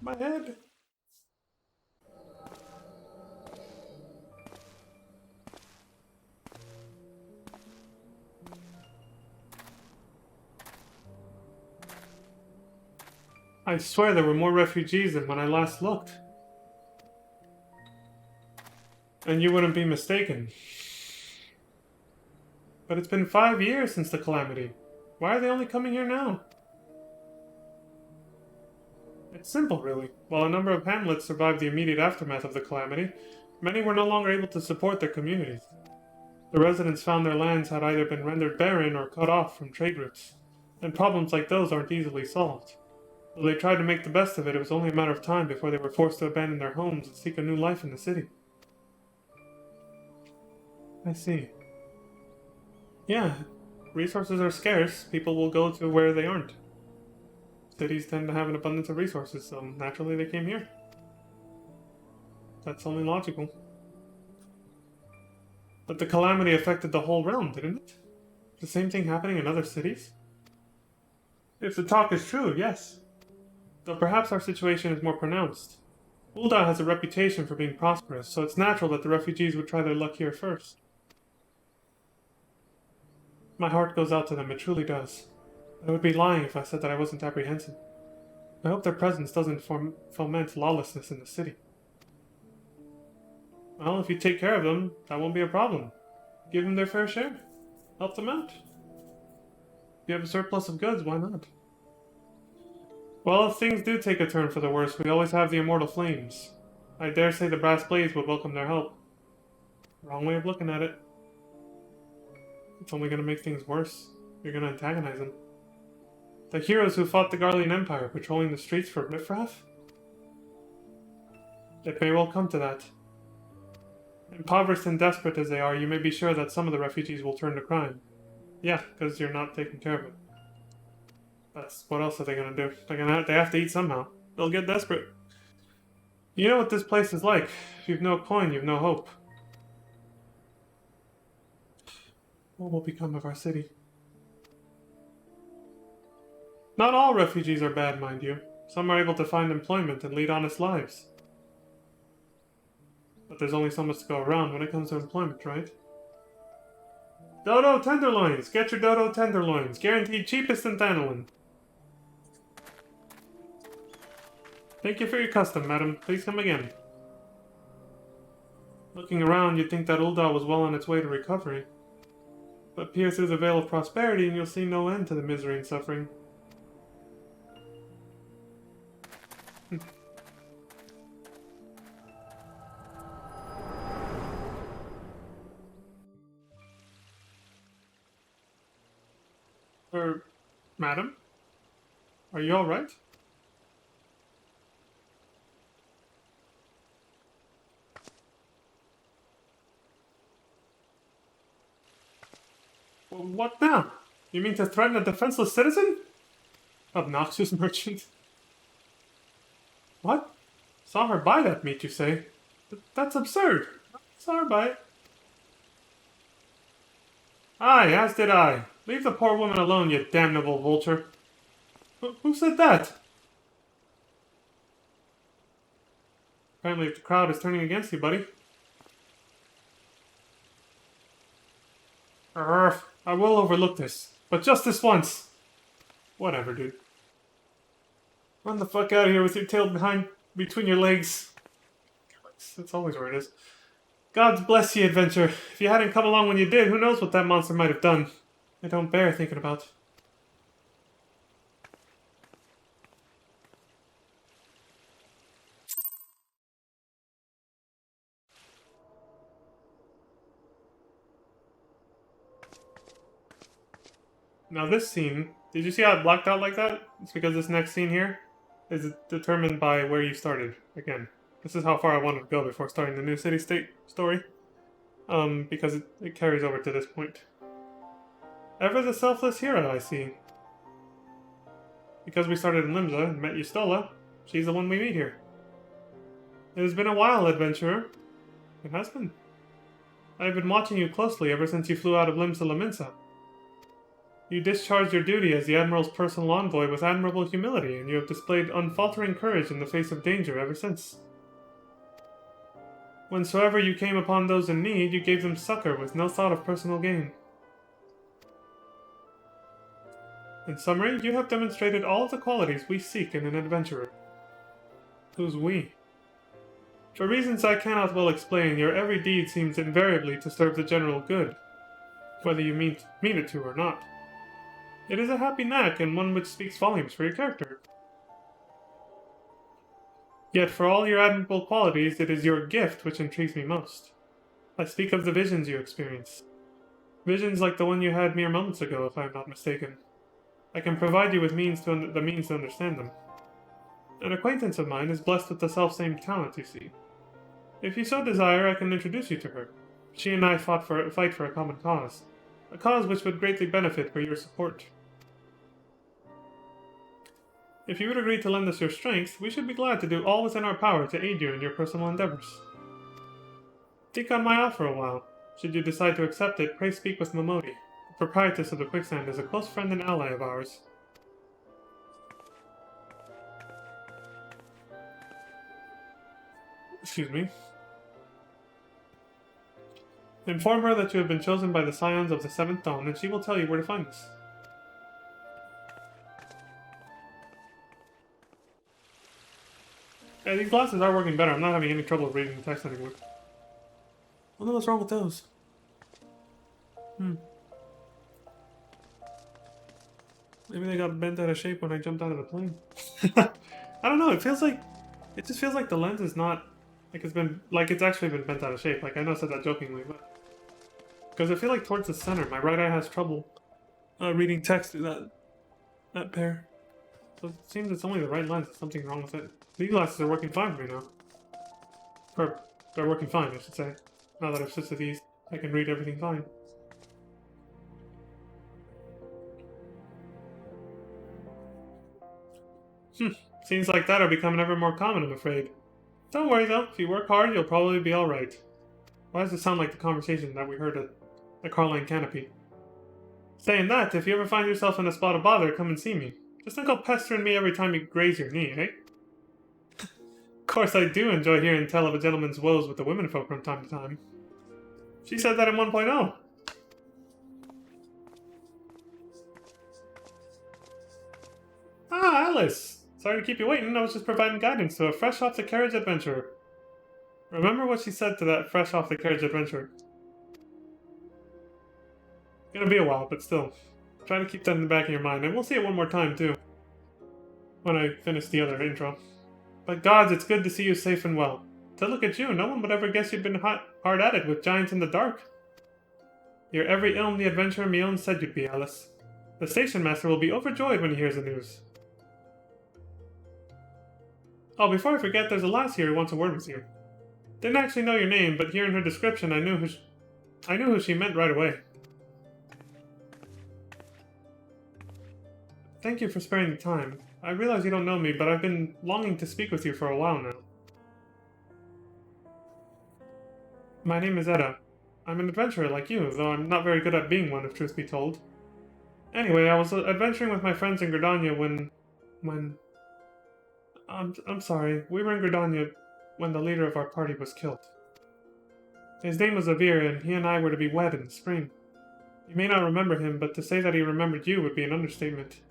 My head. I swear there were more refugees than when I last looked. And you wouldn't be mistaken. But it's been 5 years since the calamity. Why are they only coming here now? It's simple, really. While a number of hamlets survived the immediate aftermath of the calamity, many were no longer able to support their communities. The residents found their lands had either been rendered barren or cut off from trade routes, and problems like those aren't easily solved. Though they tried to make the best of it, it was only a matter of time before they were forced to abandon their homes and seek a new life in the city. I see. Yeah, resources are scarce. People will go to where they aren't. Cities tend to have an abundance of resources, so naturally they came here. That's only logical. But the calamity affected the whole realm, didn't it? The same thing happening in other cities? If the talk is true, yes. Though perhaps our situation is more pronounced. Ul'dah has a reputation for being prosperous, so it's natural that the refugees would try their luck here first. My heart goes out to them, it truly does. I would be lying if I said that I wasn't apprehensive. I hope their presence doesn't foment lawlessness in the city. Well, if you take care of them, that won't be a problem. Give them their fair share. Help them out. If you have a surplus of goods, why not? Well, if things do take a turn for the worse, we always have the immortal flames. I dare say the brass blades would welcome their help. Wrong way of looking at it. It's only going to make things worse. You're going to antagonize them. The heroes who fought the Garlean Empire patrolling the streets for riffraff? It may well come to that. Impoverished and desperate as they are, you may be sure that some of the refugees will turn to crime. Yeah, because you're not taking care of it. That's what else are they gonna do? They have to eat somehow. They'll get desperate. You know what this place is like. If you've no coin, you've no hope. What will become of our city? Not all refugees are bad, mind you. Some are able to find employment and lead honest lives. But there's only so much to go around when it comes to employment, right? Dodo tenderloins! Get your dodo tenderloins! Guaranteed cheapest in Thanalan. Thank you for your custom, madam. Please come again. Looking around, you'd think that Ul'dah was well on its way to recovery. But peer through the veil of prosperity and you'll see no end to the misery and suffering. Madam? Are you alright? What now? You mean to threaten a defenseless citizen? Obnoxious merchant. What? Saw her buy that meat, you say? That's absurd. Saw her buy it. Aye, as did I. Leave the poor woman alone, you damnable vulture. Who said that? Apparently the crowd is turning against you, buddy. Urgh, I will overlook this. But just this once. Whatever, dude. Run the fuck out of here with your tail between your legs. That's always where it is. God bless you, adventure. If you hadn't come along when you did, who knows what that monster might have done. I don't bear thinking about. Now this scene, did you see how it blacked out like that? It's because this next scene here is determined by where you started. Again, this is how far I wanted to go before starting the new city-state story. Because it carries over to this point. Ever the selfless hero, I see. Because we started in Limsa and met Yustola, she's the one we meet here. It has been a while, adventurer. It has been. I have been watching you closely ever since you flew out of Limsa Lominsa. You discharged your duty as the Admiral's personal envoy with admirable humility, and you have displayed unfaltering courage in the face of danger ever since. Whensoever you came upon those in need, you gave them succor with no thought of personal gain. In summary, you have demonstrated all of the qualities we seek in an adventurer. Who's we? For reasons I cannot well explain, your every deed seems invariably to serve the general good, whether you mean it to or not. It is a happy knack, and one which speaks volumes for your character. Yet for all your admirable qualities, it is your gift which intrigues me most. I speak of the visions you experience. Visions like the one you had mere moments ago, if I am not mistaken. I can provide you with the means to understand them. An acquaintance of mine is blessed with the self-same talent, you see. If you so desire, I can introduce you to her. She and I fight for a common cause. A cause which would greatly benefit for your support. If you would agree to lend us your strength, we should be glad to do all within our power to aid you in your personal endeavors. Think on my offer a while. Should you decide to accept it, pray speak with Momodi. The proprietress of the Quicksand is a close friend and ally of ours. Excuse me. Inform her that you have been chosen by the Scions of the Seventh Dawn, and she will tell you where to find us. Yeah, these glasses are working better. I'm not having any trouble reading the text anymore. I wonder what's wrong with those. Maybe they got bent out of shape when I jumped out of the plane. I don't know, it just feels like the lens is not, it's actually been bent out of shape. Like, I know I said that jokingly, but... Because I feel like towards the center, my right eye has trouble reading text through that pair. So it seems it's only the right lens. There's something wrong with it. These glasses are working fine for me now. Or, they're working fine, I should say. Now that I've switched to these, I can read everything fine. Scenes like that are becoming ever more common, I'm afraid. Don't worry though, if you work hard, you'll probably be alright. Why does it sound like the conversation that we heard at the Carline Canopy? Saying that, if you ever find yourself in a spot of bother, come and see me. Just don't go pestering me every time you graze your knee, eh? Of course, I do enjoy hearing tell of a gentleman's woes with the womenfolk from time to time. She said that in 1.0. Ah, Alice! Sorry to keep you waiting, I was just providing guidance to a fresh-off-the-carriage adventurer. Remember what she said to that fresh-off-the-carriage adventurer. It's gonna be a while, but still. Try to keep that in the back of your mind, and we'll see it one more time, too. When I finish the other intro. But gods, it's good to see you safe and well. To look at you, no one would ever guess you'd been hard at it with giants in the dark. You're every ilm the adventurer Mion said you'd be, Alice. The station master will be overjoyed when he hears the news. Oh, before I forget, there's a lass here who wants a word with you. Didn't actually know your name, but hearing her description, I knew who she meant right away. Thank you for sparing the time. I realize you don't know me, but I've been longing to speak with you for a while now. My name is Edda. I'm an adventurer like you, though I'm not very good at being one, if truth be told. Anyway, I was adventuring with my friends in Gridania when... I'm sorry, we were in Gridania when the leader of our party was killed. His name was Avir, and he and I were to be wed in the spring. You may not remember him, but to say that he remembered you would be an understatement.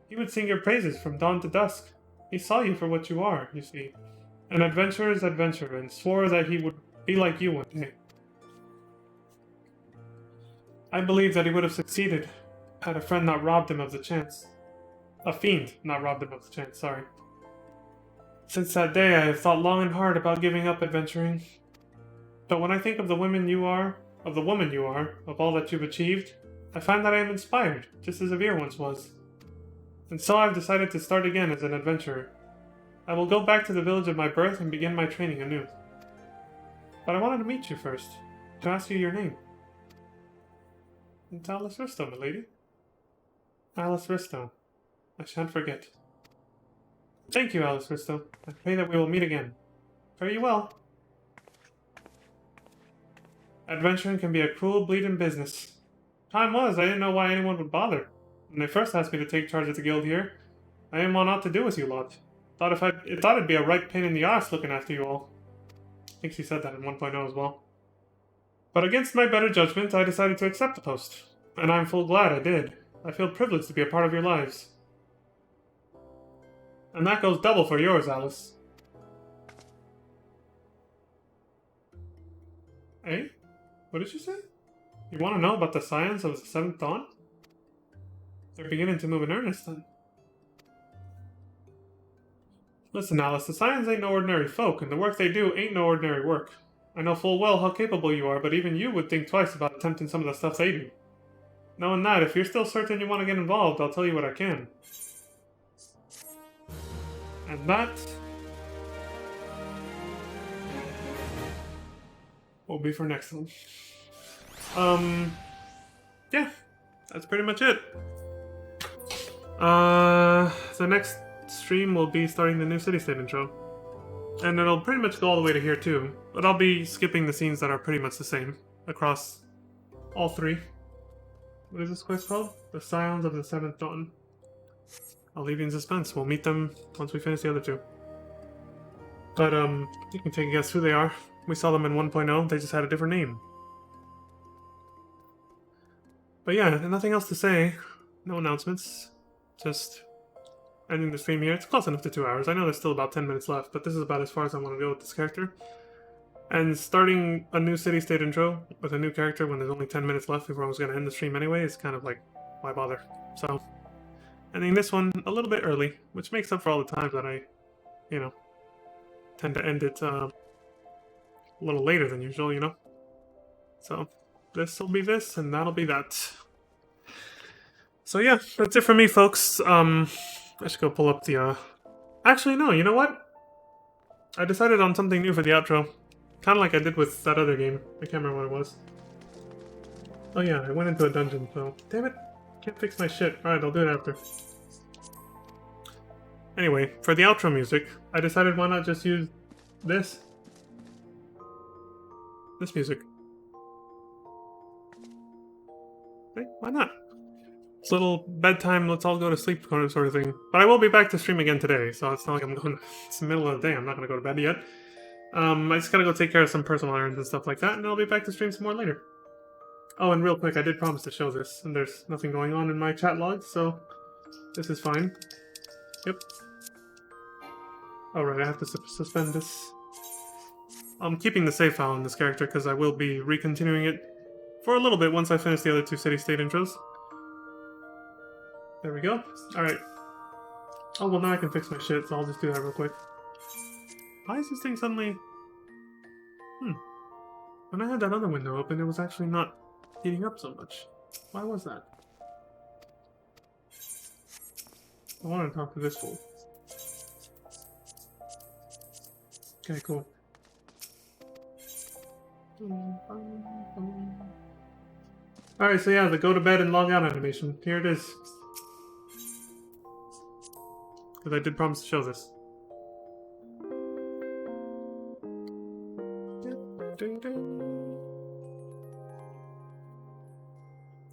He would sing your praises from dawn to dusk. He saw you for what you are, you see. An adventurer's adventurer, and swore that he would be like you one day. I believe that he would have succeeded had a friend not robbed him of the chance. A fiend not robbed him of the chance, sorry. Since that day, I have thought long and hard about giving up adventuring. But when I think of the woman you are, of all that you've achieved, I find that I am inspired, just as Avir once was. And so I've decided to start again as an adventurer. I will go back to the village of my birth and begin my training anew. But I wanted to meet you first, to ask you your name. It's Alice Risto, milady. Alice Risto. I shan't forget. Thank you, Alice Risto. I pray that we will meet again. Fare you well. Adventuring can be a cruel, bleeding business. Time was, I didn't know why anyone would bother. When they first asked me to take charge of the guild here, I didn't want aught to do with you lot. Thought it'd be a right pain in the ass looking after you all. I think she said that in 1.0 as well. But against my better judgment, I decided to accept the post. And I'm full glad I did. I feel privileged to be a part of your lives. And that goes double for yours, Alice. Hey? What did you say? You want to know about the science of the 7th Dawn? They're beginning to move in earnest, then. Listen, Alice, the Scions ain't no ordinary folk, and the work they do ain't no ordinary work. I know full well how capable you are, but even you would think twice about attempting some of the stuff they do. Knowing that, if you're still certain you want to get involved, I'll tell you what I can. And that will be for next one. Yeah, that's pretty much it. The next stream will be starting the new city-state intro. And it'll pretty much go all the way to here too. But I'll be skipping the scenes that are pretty much the same across all 3. What is this quest called? The Scions of the 7th Dawn. I'll leave you in suspense. We'll meet them once we finish the other 2. But, you can take a guess who they are. We saw them in 1.0, they just had a different name. But yeah, nothing else to say. No announcements. Just ending the stream here. It's close enough to 2 hours. I know there's still about 10 minutes left, but this is about as far as I want to go with this character. And starting a new city-state intro with a new character when there's only 10 minutes left before I was going to end the stream anyway is kind of like, why bother? So, ending this one a little bit early, which makes up for all the times that I, you know, tend to end it a little later than usual, you know? So, this will be this, and that'll be that. So yeah, that's it for me, folks. I should go pull up the, Actually, no, you know what? I decided on something new for the outro. Kind of like I did with that other game. I can't remember what it was. Oh yeah, I went into a dungeon, so... Damn it! Can't fix my shit. Alright, I'll do it after. Anyway, for the outro music, I decided why not just use this? This music. Hey, why not? It's a little bedtime, let's all go to sleep sort of thing. But I will be back to stream again today, so it's not like I'm going... It's the middle of the day, I'm not going to go to bed yet. I just gotta go take care of some personal errands and stuff like that, and I'll be back to stream some more later. Oh, and real quick, I did promise to show this, and there's nothing going on in my chat logs, so this is fine. Yep. Alright, I have to suspend this. I'm keeping the save file on this character, because I will be recontinuing it for a little bit once I finish the other 2 city-state intros. There we go. Alright. Oh, well now I can fix my shit, so I'll just do that real quick. Why is this thing suddenly... When I had that other window open, it was actually not heating up so much. Why was that? I want to talk to this fool. Okay, cool. Alright, so yeah, the go to bed and log out animation. Here it is. Because I did promise to show this.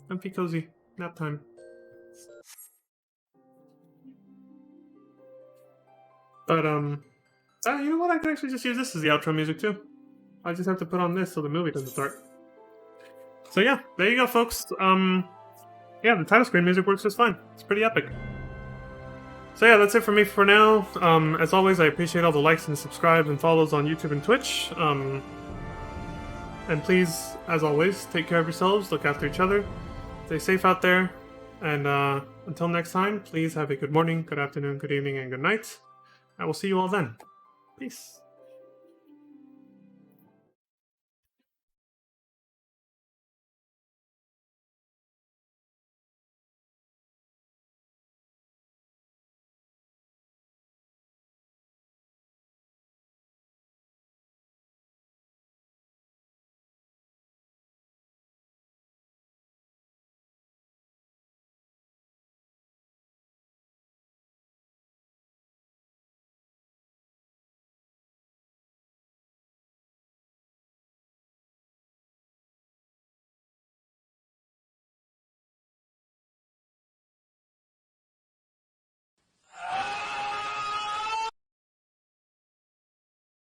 Comfy cozy. Nap time. But, you know what? I can actually just use this as the outro music, too. I just have to put on this so the movie doesn't start. So yeah, there you go, folks. Yeah, the title screen music works just fine. It's pretty epic. So yeah, that's it for me for now. As always, I appreciate all the likes and subscribes and follows on YouTube and Twitch. And please, as always, take care of yourselves, look after each other, stay safe out there, and until next time, please have a good morning, good afternoon, good evening, and good night. I will see you all then. Peace.